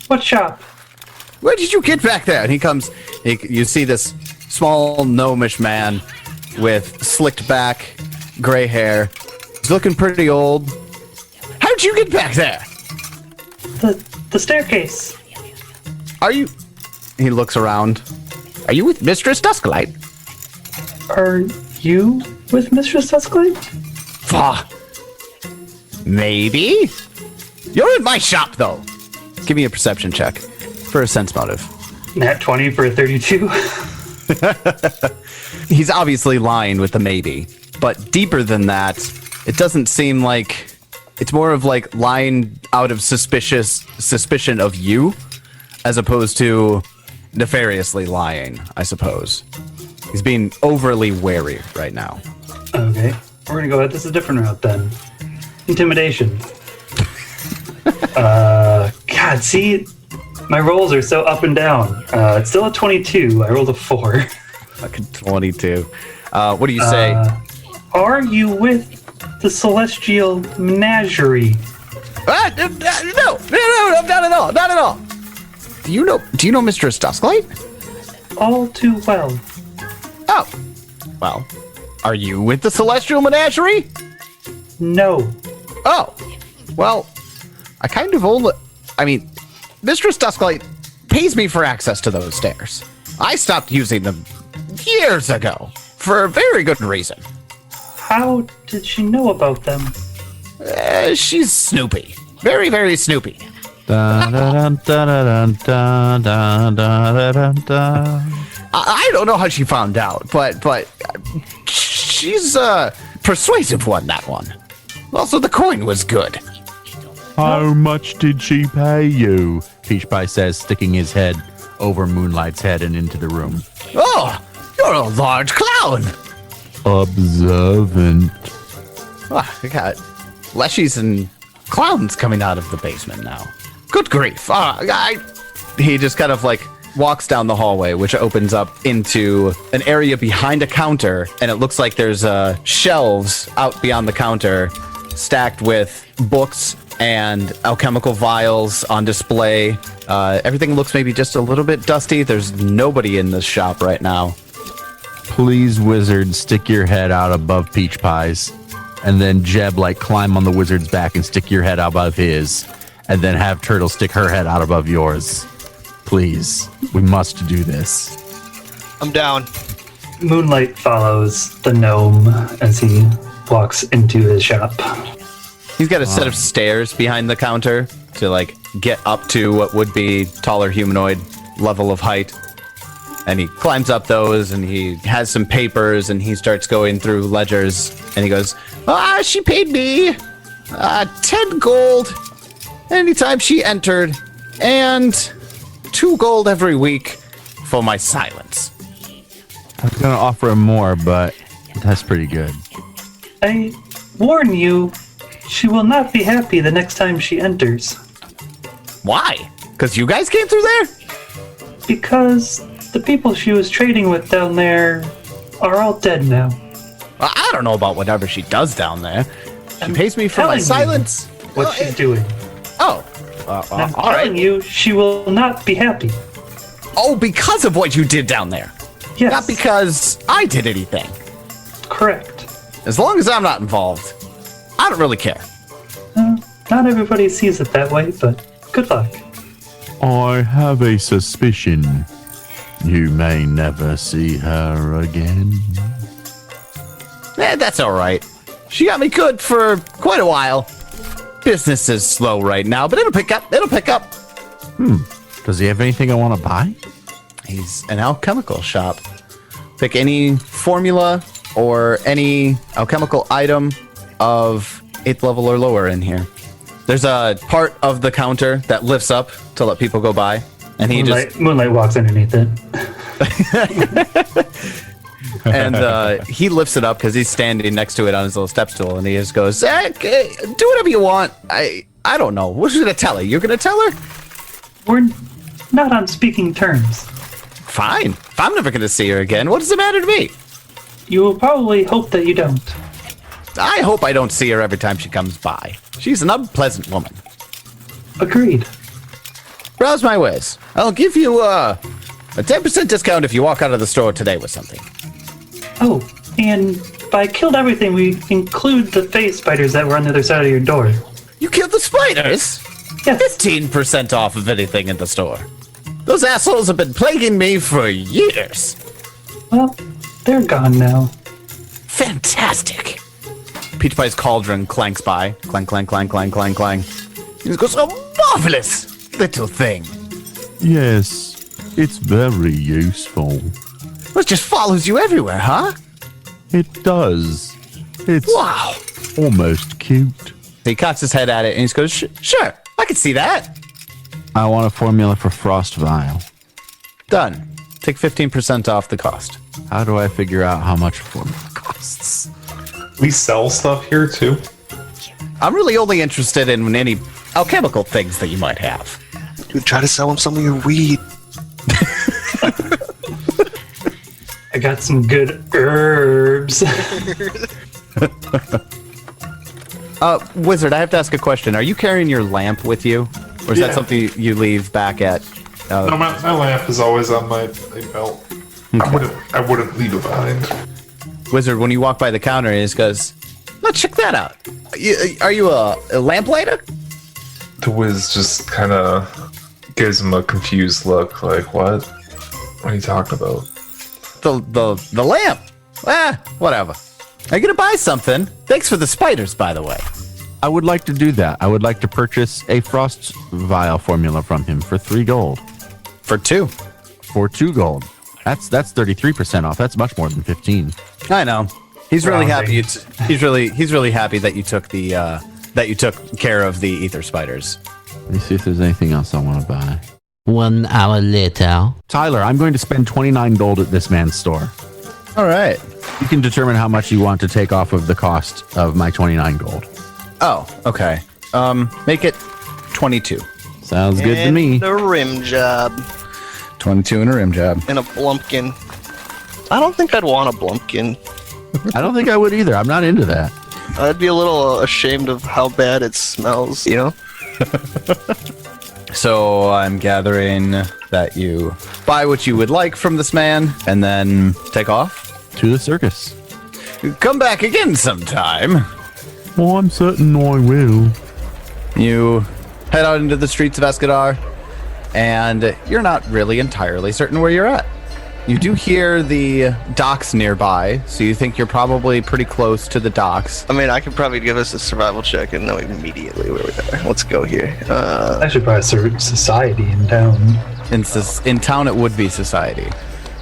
What shop? Where did you get back there?" And he comes, you see this small gnomish man with slicked back, gray hair. He's looking pretty old. How did you get back there? The staircase. Are you... He looks around. Are you with Mistress Dusklight? Are you with Mistress Dusklight? Pah. Maybe? You're in my shop, though. Give me a perception check for a sense motive. Nat 20 for a 32. He's obviously lying with the maybe, but deeper than that, it doesn't seem like... It's more of like lying out of suspicion of you, as opposed to nefariously lying, I suppose. He's being overly wary right now. Okay, we're gonna go ahead. This is a different route then. Intimidation. God, see, my rolls are so up and down. It's still a 22. I rolled a 4. Fucking 22. What do you say? Are you with the Celestial Menagerie? No, not at all, not at all. Do you know Mistress Dusklight? All too well. Oh, well, are you with the Celestial Menagerie? No. Oh, well, I kind of only... I mean, Mistress Dusklight pays me for access to those stairs. I stopped using them years ago for a very good reason. How did she know about them? She's snoopy. Very, very snoopy. I don't know how she found out, but she's a persuasive one, that one. Also, the coin was good. How much did she pay you? Peach Pie says, sticking his head over Moonlight's head and into the room. Oh, you're a large clown. Observant. Oh, we got leshies and clowns coming out of the basement now. Good grief. He just kind of like walks down the hallway, which opens up into an area behind a counter, and it looks like there's shelves out beyond the counter stacked with books and alchemical vials on display. Everything looks maybe just a little bit dusty. There's nobody in this shop right now. Please, wizard, stick your head out above Peach Pie's, and then Jeb, like, climb on the wizard's back and stick your head out above his, and then have Turtle stick her head out above yours. Please, we must do this. I'm down. Moonlight follows the gnome as he walks into his shop. He's got a set of stairs behind the counter to like get up to what would be taller humanoid level of height. And he climbs up those and he has some papers and he starts going through ledgers and he goes, she paid me 10 gold anytime she entered and 2 gold every week for my silence. I was gonna offer him more, but that's pretty good. I warn you, she will not be happy the next time she enters. Why? Because you guys came through there? Because the people she was trading with down there are all dead now. I don't know about whatever she does down there. She pays me for my telling you silence. What she's doing. Oh, I'm all telling right. you, she will not be happy. Oh, because of what you did down there. Yes. Not because I did anything. Correct. As long as I'm not involved, I don't really care. Not everybody sees it that way, but good luck. I have a suspicion you may never see her again. That's all right. She got me good for quite a while. Business is slow right now, but it'll pick up. It'll pick up. Does he have anything I want to buy? He's an alchemical shop. Pick any formula or any alchemical item of 8th level or lower in here. There's a part of the counter that lifts up to let people go by, and he Moonlight walks underneath it. and he lifts it up because he's standing next to it on his little step stool, and he just goes, do whatever you want. I don't know. What should I tell her? You're gonna tell her? We're not on speaking terms. Fine. If I'm never gonna see her again, what does it matter to me? You will probably hope that you don't. I hope I don't see her every time she comes by. She's an unpleasant woman. Agreed. Browse my ways. I'll give you a 10% discount if you walk out of the store today with something. Oh, and by killed everything, we include the face spiders that were on the other side of your door. You killed the spiders? Yes. 15% off of anything in the store. Those assholes have been plaguing me for years. Well, they're gone now. Fantastic. Peach Pie's cauldron clanks by. Clank, clank, clank, clank, clank, clank. He goes, oh, marvelous little thing. Yes, it's very useful. Well, it just follows you everywhere, huh? It does. It's Wow. almost cute. He cocks his head at it and he goes, sure, I can see that. I want a formula for Frost Vial. Done. Take 15% off the cost. How do I figure out how much a formula costs? We sell stuff here too. I'm really only interested in any alchemical things that you might have. Dude, try to sell him some of your weed. I got some good herbs. Wizard, I have to ask a question. Are you carrying your lamp with you? Or is that something you leave back at? No, my lamp is always on my belt. Okay. I wouldn't leave it behind. Wizard, when you walk by the counter, he just goes, let's check that out. Are you a lamplighter? The Wiz just kind of gives him a confused look, like, what? What are you talking about? The lamp. Whatever. Are you gonna buy something? Thanks for the spiders, by the way. I would like to do that. I would like to purchase a Frost Vial formula from him for 3 gold. For 2. For 2 gold. That's 33% off. That's much more than 15. I know. He's really Rounding. happy. He's really happy that you took that you took care of the ether spiders. Let me see if there's anything else I want to buy. 1 hour later. Tyler, I'm going to spend 29 gold at this man's store. All right. You can determine how much you want to take off of the cost of my 29 gold. Oh, okay. Make it 22. Sounds good to me. And a rim job. 22 and a rim job. And a blumpkin. I don't think I'd want a blumpkin. I don't think I would either. I'm not into that. I'd be a little ashamed of how bad it smells, you know? So I'm gathering that you buy what you would like from this man and then take off. To the circus. Come back again sometime. Well, I'm certain I will. You head out into the streets of Escadar, and you're not really entirely certain where you're at. You do hear the docks nearby, so you think you're probably pretty close to the docks. I mean, I could probably give us a survival check and know immediately where we are. Let's go here. Actually, probably society in town. In town, it would be society.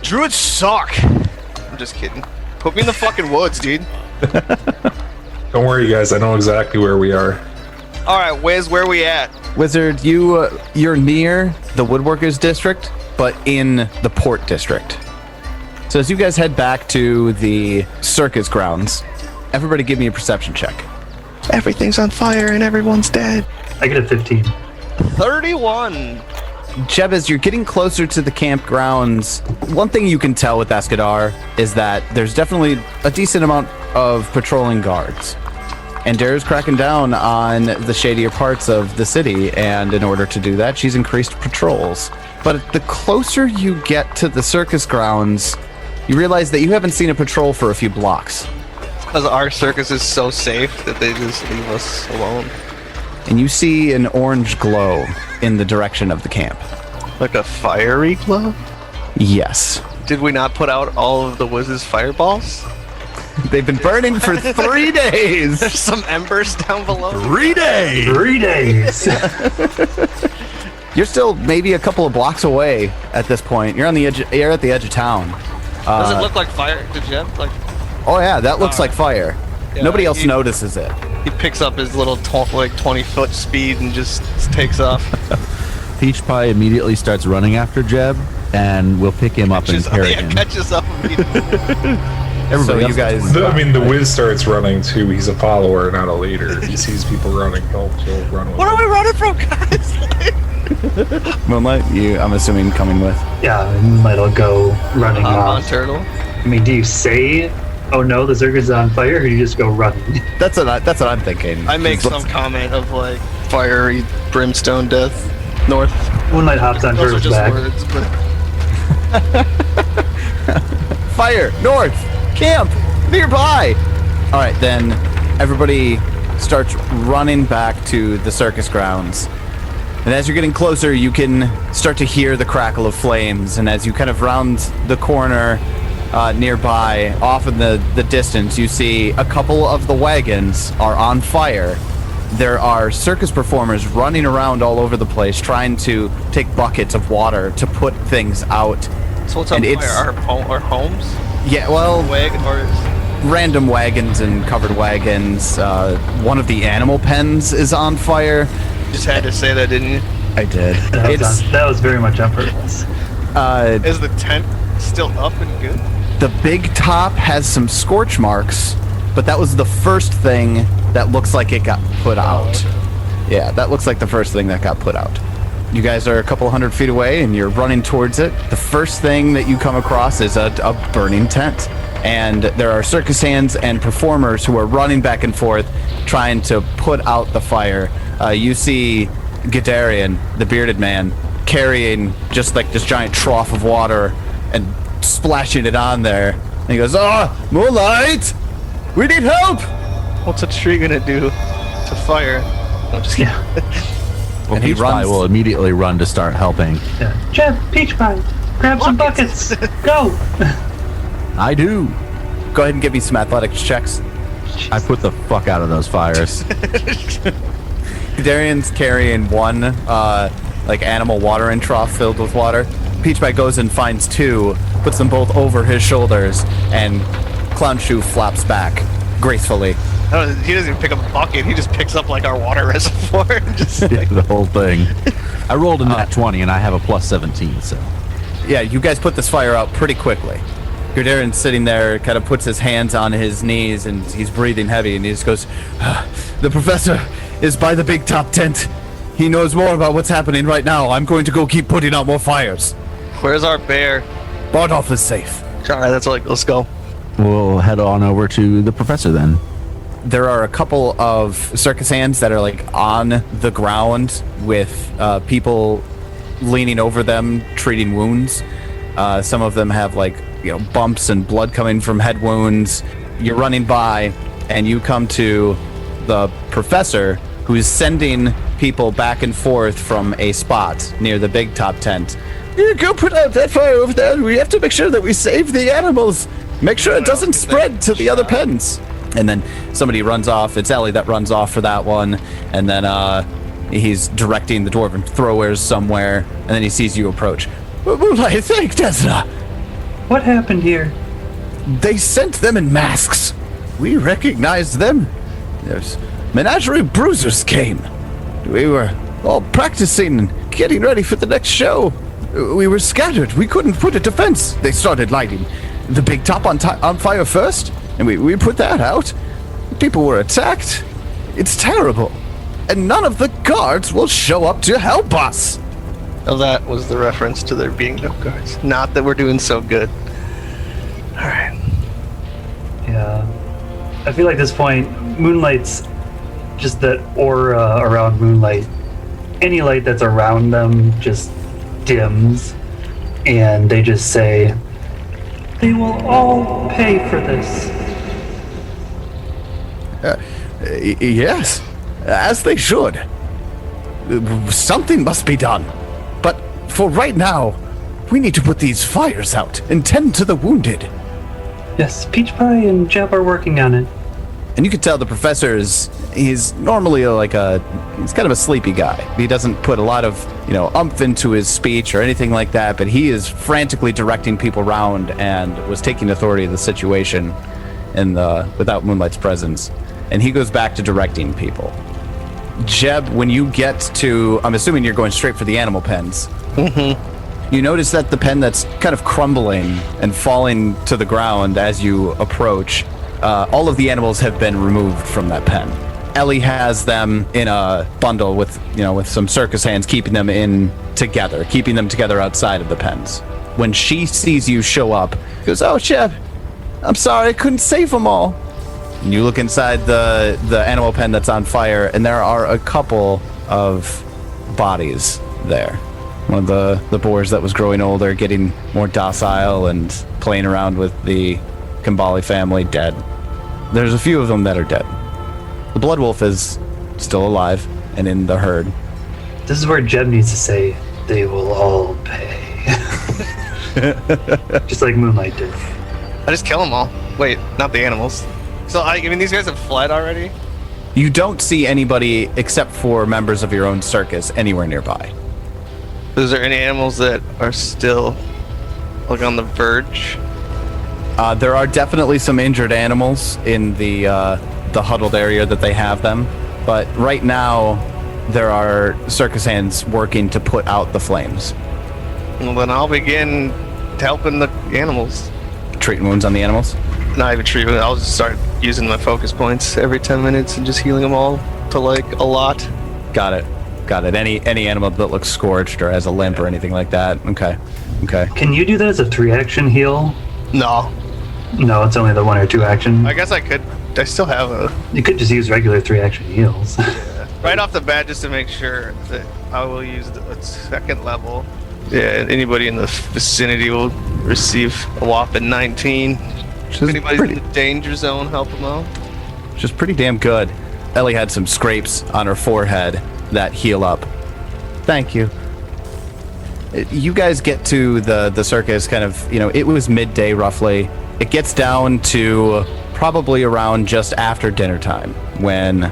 Druids suck! I'm just kidding. Put me in the fucking woods, dude. Don't worry, guys. I know exactly where we are. Alright, where we at? Wizard, you're near the Woodworkers District, but in the Port District. So as you guys head back to the circus grounds, everybody give me a perception check. Everything's on fire and everyone's dead. I get a 15. 31! Jeb, as you're getting closer to the campgrounds, one thing you can tell with Escadar is that there's definitely a decent amount of patrolling guards. And Dara's cracking down on the shadier parts of the city, and in order to do that, she's increased patrols. But the closer you get to the circus grounds, you realize that you haven't seen a patrol for a few blocks. Because our circus is so safe that they just leave us alone. And you see an orange glow in the direction of the camp. Like a fiery glow? Yes. Did we not put out all of the Wiz's fireballs? They've been burning for 3 days. There's some embers down below. 3 days. 3 days. You're still maybe a couple of blocks away at this point. You're on the edge. You're at the edge of town. Does it look like fire to Jeff? Like, Oh yeah, that looks like fire. Yeah, Nobody else notices it. he picks up his little 20-foot speed and just takes off. Peach Pie immediately starts running after Jeb, and we'll pick him up and carry him. Catches up immediately. Everybody you else guys- The Wiz starts running too. He's a follower, not a leader. He sees people running, he'll run with What them. are we running from, guys? Moonlight, I'm assuming coming with. Yeah, Moonlight will go running On off. Turtle. I mean, do you say, "Oh no, the circus is on fire," or do you just go running? That's what I'm thinking. I make some comment of like fiery brimstone death north. Moonlight hops on Those are Turtle's just back. words, but Fire north camp nearby. All right, then everybody starts running back to the circus grounds. And as you're getting closer, you can start to hear the crackle of flames. And as you kind of round the corner nearby, off in the distance, you see a couple of the wagons are on fire. There are circus performers running around all over the place, trying to take buckets of water to put things out. so what's on And fire? Our homes? Yeah, well, Or random wagons and covered wagons. One of the animal pens is on fire. just had to say that, didn't you? I did. That was very much on purpose. Is the tent still up and good? The big top has some scorch marks, but that was the first thing that looks like it got put out. Yeah, that looks like the first thing that got put out. You guys are a couple hundred feet away and you're running towards it. The first thing that you come across is a burning tent. And there are circus hands and performers who are running back and forth trying to put out the fire. You see Gidarian, the bearded man, carrying just like this giant trough of water and splashing it on there. And he goes, "Oh, Moonlight! We need help!" What's a tree gonna do to fire? I'm just kidding. Well, And he Peach Pie runs- will immediately run to start helping. Yeah. Jeff, Peach Pie, grab some buckets. Go. I do. Go ahead and give me some athletics checks. I put the fuck out of those fires. Darian's carrying one like animal watering trough filled with water. Peach Pie goes and finds two, puts them both over his shoulders, and Clown Shoe flaps back gracefully. He doesn't even pick up a bucket. He just picks up like our water reservoir and just like, The whole thing. I rolled a nat 20 and I have a plus 17, so. Yeah, you guys put this fire out pretty quickly. Guderian's sitting there, kind of puts his hands on his knees, and he's breathing heavy, and he just goes, "The professor is by the big top tent. He knows more about what's happening right now. I'm going to go keep putting out more fires. where's our bear? Bardolph is safe." All right, that's like, let's go. We'll head on over to the professor then. There are a couple of circus hands that are like on the ground with people leaning over them, treating wounds. Some of them have like, bumps and blood coming from head wounds. You're running by and you come to the professor, who is sending people back and forth from a spot near the big top tent. "You go put out that fire over there. We have to make sure that we save the animals. Make sure it doesn't spread to the other pens." And then somebody runs off. It's Ellie that runs off for that one. And then he's directing the dwarven throwers somewhere. And then he sees you approach. "I think, Desna. What happened here? They sent them in masks. We recognized them. There's menagerie bruisers came. We were all practicing and getting ready for the next show. We were scattered. We couldn't put a defense. They started lighting the big top on fire first, and we put that out. People were attacked. It's terrible. And none of the guards will show up to help us." Oh, that was the reference to there being no guards. Not that we're doing so good. All right. Yeah. I feel like at this point, Moonlight's just that aura around Moonlight. Any light that's around them just dims, and they just say, "They will all pay for this." Yes, as they should. Something must be done. But for right now, we need to put these fires out and tend to the wounded. Yes, Peach Pie and Jeb are working on it. And you can tell the professor he's normally he's kind of a sleepy guy. He doesn't put a lot of, umph into his speech or anything like that, but he is frantically directing people around and was taking authority of the situation without Moonlight's presence. And he goes back to directing people. Jeb, when you get to, I'm assuming you're going straight for the animal pens. Mm-hmm. You notice that the pen that's kind of crumbling and falling to the ground as you approach, all of the animals have been removed from that pen. Ellie has them in a bundle with some circus hands keeping them together outside of the pens. When she sees you show up, she goes, "Oh, Jeb, I'm sorry, I couldn't save them all." And you look inside the animal pen that's on fire, and there are a couple of bodies there. One of the boars that was growing older, getting more docile and playing around with the Kambali family, dead. There's a few of them that are dead. The blood wolf is still alive and in the herd. This is where Jeb needs to say, "They will all pay." Just like Moonlight did. I just kill them all. Wait, not the animals. So, these guys have fled already? You don't see anybody except for members of your own circus anywhere nearby. Is there any animals that are still, on the verge? There are definitely some injured animals in the huddled area that they have them, but right now there are circus hands working to put out the flames. Well, then I'll begin helping the animals. Treating wounds on the animals? Not even treatment. I'll just start using my focus points every 10 minutes and just healing them all to a lot. Got it. Any animal that looks scorched or has a limp or anything like that. Okay. Can you do that as a 3-action heal? No, it's only the 1 or 2 action. I guess I could. I still have You could just use regular 3-action heals. right off the bat, just to make sure that I will use the 2nd level. Yeah, anybody in the vicinity will receive a whopping 19. If anybody's in the danger zone, help them out. Which is pretty damn good. Ellie had some scrapes on her forehead that heal up. Thank you. You guys get to the circus kind of, it was midday roughly. It gets down to probably around just after dinner time when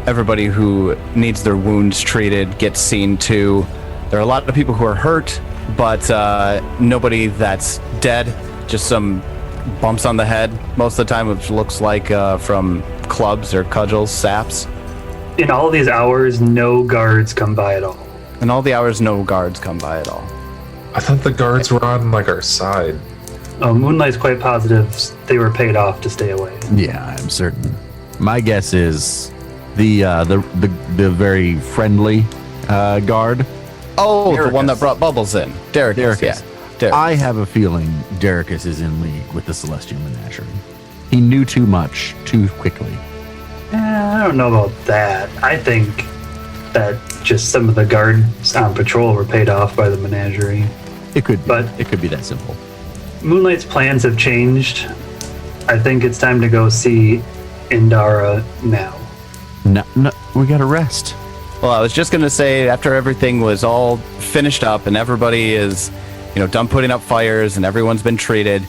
everybody who needs their wounds treated gets seen to. There are a lot of people who are hurt, but nobody that's dead. Just some bumps on the head most of the time, which looks like from clubs or cudgels, saps. In all these hours, no guards come by at all. In all the hours, no guards come by at all. I thought the guards were on our side. Oh, Moonlight's quite positive they were paid off to stay away. Yeah, I'm certain. My guess is the very friendly guard. Oh, Derricus. the one that brought Bubbles in. Derricus. Yeah. Derricus. I have a feeling Derricus is in league with the Celestial Menagerie. He knew too much too quickly. I don't know about that. I think that just some of the guards on patrol were paid off by the menagerie. It could be that simple. Moonlight's plans have changed. I think it's time to go see Indara now. No, we gotta rest. Well, I was just going to say, after everything was all finished up and everybody is, done putting up fires and everyone's been treated,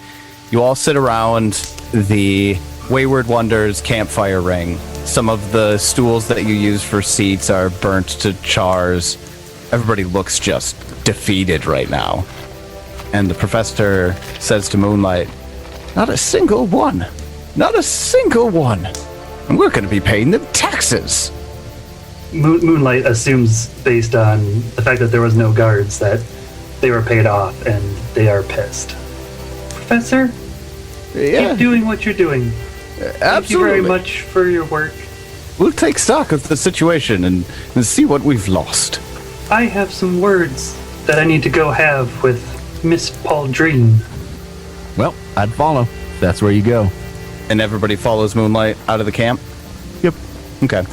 you all sit around the Wayward Wonders campfire ring. Some of the stools that you use for seats are burnt to chars. Everybody looks just defeated right now. And the professor says to Moonlight, "Not a single one. Not a single one. And we're going to be paying them taxes." Moonlight assumes, based on the fact that there was no guards, that they were paid off and they are pissed. Professor, keep doing what you're doing. Absolutely. Thank you very much for your work. We'll take stock of the situation and see what we've lost. I have some words that I need to go have with Miss Pauldrine. Well, I'd follow. That's where you go. And everybody follows Moonlight out of the camp? Yep. Okay.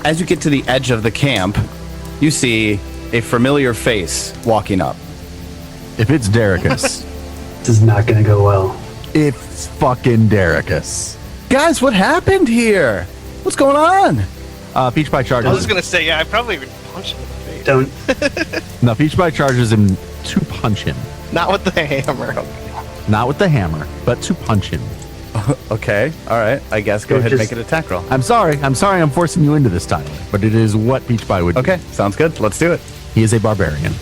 As you get to the edge of the camp, you see a familiar face walking up. If it's Derricus. This is not going to go well. It's fucking Derricus. Guys, what happened here? What's going on? Peach Pie I charges. was gonna say, yeah, I probably would punch him in the face. Don't. No, Peach Pie charges him to punch him. Not with the hammer. Not with the hammer, but to punch him. Okay, all right. I guess go You're ahead and just- make it an attack roll. I'm sorry I'm forcing you into this, Tyler, but it is what Peach Pie would do. Okay, sounds good. Let's do it. He is a barbarian.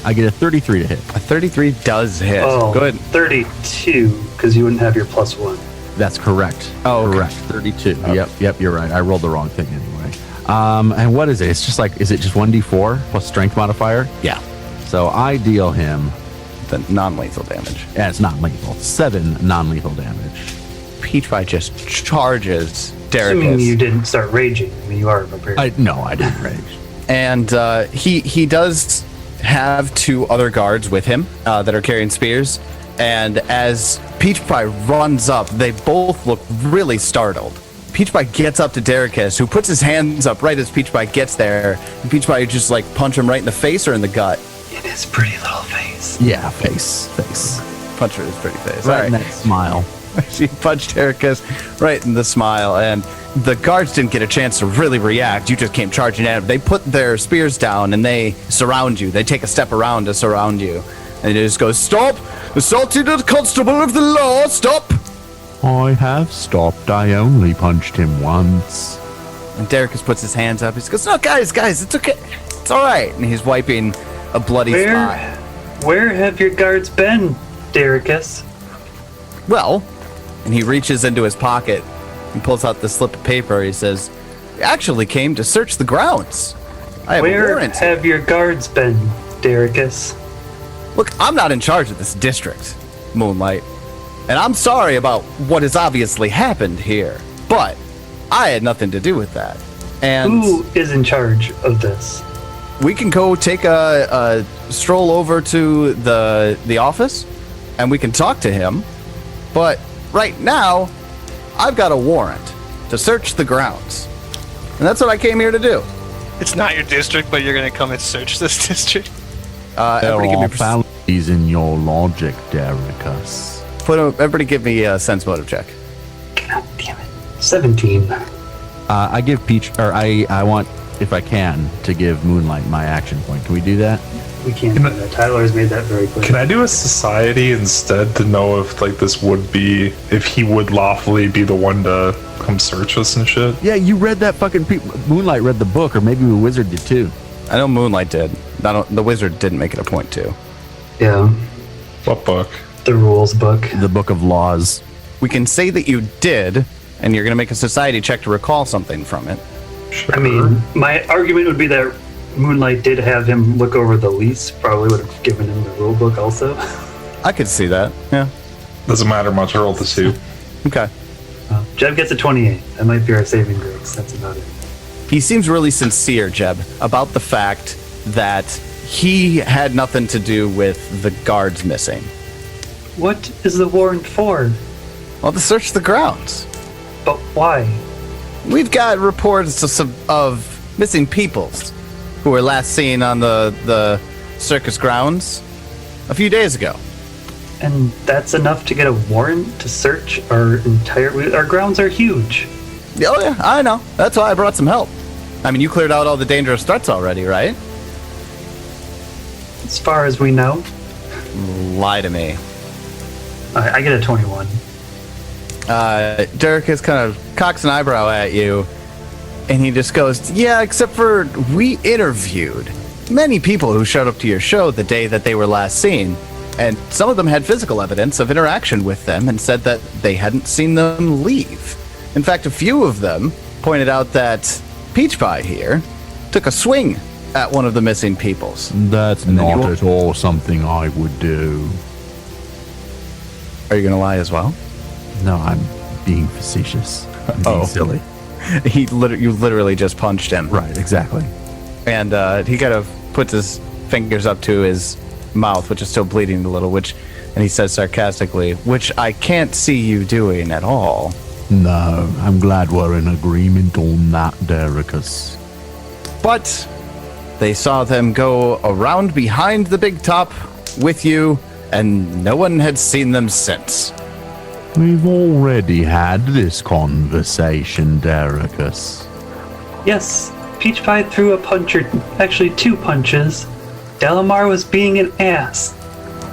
I get a 33 to hit. A 33 does hit. Oh, Good. 32, because you wouldn't have your +1. That's correct. Oh, okay. correct. 32. Yep, you're right. I rolled the wrong thing anyway. And what is it? It's just like, is it just 1d4 plus strength modifier? Yeah. So I deal him, The non-lethal damage. and it's not lethal, 7 non-lethal damage. Peach Pie just charges Assuming you Derrickis. didn't start raging. I mean, you are a barbarian. No, I didn't rage. And he does have 2 other guards with him that are carrying spears. And as Peach Pie runs up, they both look really startled. Peach Pie gets up to Derrickis, who puts his hands up right as Peach Pie gets there. And Peach Pie just like punch him right in the face or in the gut. In his pretty little face. Yeah, face. Punch her in his pretty face. Right All in that smile. She punched Derrickis right in the smile, and the guards didn't get a chance to really react. You just came charging at them. They put their spears down and they surround you. They take a step around to surround you. And it just goes, "Stop! Assaulted a constable of the law! Stop!" I have stopped. I only punched him once. And Derrickis puts his hands up. He goes, "No, guys, it's okay. It's all right." And he's wiping a bloody spot. Where have your guards been, Derrickis? Well, and he reaches into his pocket and pulls out the slip of paper. He says, "I actually came to search the grounds. I have a Where warrant." have your guards been, Derrickis? Look, I'm not in charge of this district, Moonlight. And I'm sorry about what has obviously happened here. But I had nothing to do with that. And Who is in charge of this? we can go take a stroll over to the office and we can talk to him. But right now, I've got a warrant to search the grounds. And that's what I came here to do. It's not your district, but you're gonna come and search this district. Everybody give me fallacies in your logic, Derrickis. everybody give me a sense motive check. God damn it. 17. I give Peach, or I want, if I can, to give Moonlight my action point. Can we do that? We can't do that. Tyler's made that very clear. Can I do a society instead to know if like this would be if he would lawfully be the one to come search us and shit? Yeah, you read that fucking Moonlight read the book, or maybe the wizard did too. I know Moonlight did. The wizard didn't make it a point to. Yeah. What book? The rules book. The book of laws. We can say that you did, and you're going to make a society check to recall something from it. Sure. I mean, my argument would be that Moonlight did have him look over the lease. Probably would have given him the rule book also. I could see that. Yeah. Doesn't matter much. I rolled the 2. Okay. Jeb gets a 28. That might be our saving grace. That's about it. He seems really sincere, Jeb, about the fact that he had nothing to do with the guards missing. What is the warrant for? Well, to search the grounds. But why? We've got reports of missing peoples who were last seen on the circus grounds a few days ago. And that's enough to get a warrant to search our grounds are huge. Oh, yeah, I know. That's why I brought some help. I mean, you cleared out all the dangerous threats already, right? As far as we know. Lie to me. I get a 21. Derrickis kind of cocks an eyebrow at you, and he just goes, "Yeah, except for we interviewed many people who showed up to your show the day that they were last seen, and some of them had physical evidence of interaction with them and said that they hadn't seen them leave. In fact, a few of them pointed out that Peach Pie here took a swing at one of the missing peoples." That's not at all something I would do. Are you going to lie as well? No, I'm being facetious. I'm being silly. You literally just punched him. Right, exactly. And he kind of puts his fingers up to his mouth, which is still bleeding a little, and he says sarcastically, "Which I can't see you doing at all." No, I'm glad we're in agreement on that, Derrickis. But they saw them go around behind the big top with you, and no one had seen them since. We've already had this conversation, Derricus. Yes, Peach Pie threw a punch, or actually 2 punches. Delamar was being an ass.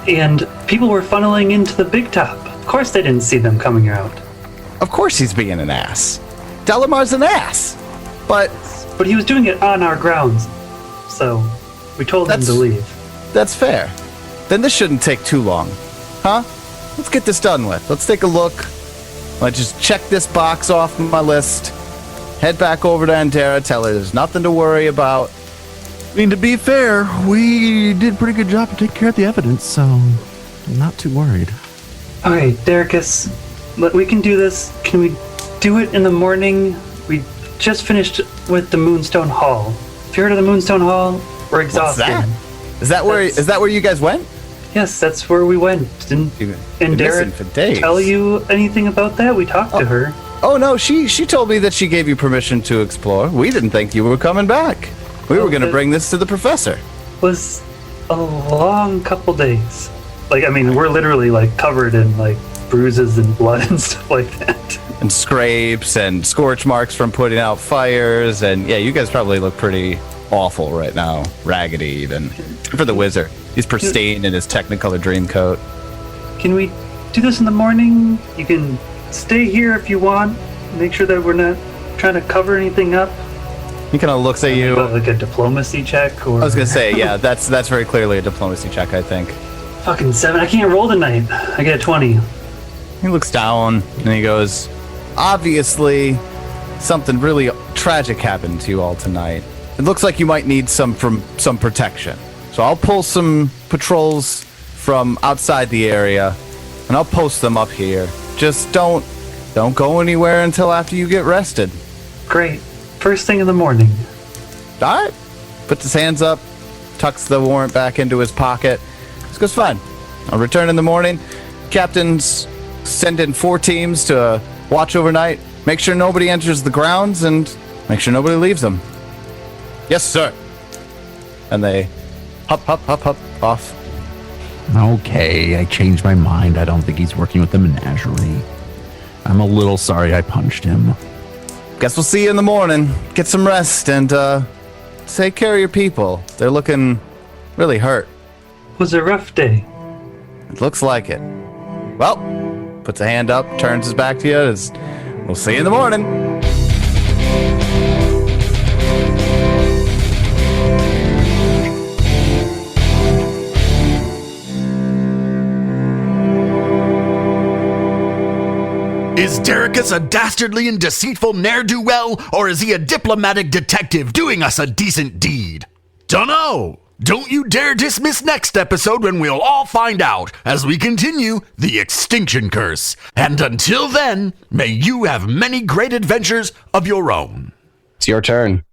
And people were funneling into the big top. Of course they didn't see them coming out. Of course he's being an ass. Delamar's an ass. But he was doing it on our grounds. So, we told him to leave. that's fair. Then this shouldn't take too long. Huh? Let's get this done with. Let's take a look. Let's just check this box off my list. Head back over to Andera, tell her there's nothing to worry about. I mean, to be fair, we did a pretty good job to take care of the evidence, so I'm not too worried. Alright, Derricus, we can do this. Can we do it in the morning? We just finished with the Moonstone Hall. If you heard of the Moonstone Hall, we're exhausted. Is that where you guys went? Yes, that's where we went. And Derek tell you anything about that? We talked to her. Oh no, she told me that she gave you permission to explore. We didn't think you were coming back. We were going to bring this to the professor. Was a long couple days. Like, I mean, we're literally like covered in like bruises and blood and stuff like that. And scrapes and scorch marks from putting out fires. And yeah, you guys probably look pretty awful right now. Raggedy even. For the wizard. He's pristine in his Technicolor dream coat. Can we do this in the morning? You can stay here if you want. Make sure that we're not trying to cover anything up. He kind of looks at you. Like a diplomacy check? Or... I was going to say, yeah, that's very clearly a diplomacy check, I think. Fucking 7. I can't roll tonight. I get a 20. He looks down and he goes, obviously, something really tragic happened to you all tonight. It looks like you might need some protection. So I'll pull some patrols from outside the area, and I'll post them up here. Just don't go anywhere until after you get rested. Great. First thing in the morning. All right. Puts his hands up, tucks the warrant back into his pocket. This goes fine. I'll return in the morning. Captains send in 4 teams to watch overnight. Make sure nobody enters the grounds and make sure nobody leaves them. Yes, sir. And they hop off. Okay, I changed my mind. I don't think he's working with the menagerie. I'm a little sorry I punched him. Guess we'll see you in the morning. Get some rest and take care of your people. They're looking really hurt. Was a rough day. It looks like it. Well, puts a hand up, turns his back to you. We'll see you in the morning. Is Derricus a dastardly and deceitful ne'er-do-well, or is he a diplomatic detective doing us a decent deed? Dunno! Don't you dare dismiss next episode when we'll all find out as we continue the Extinction Curse. And until then, may you have many great adventures of your own. It's your turn.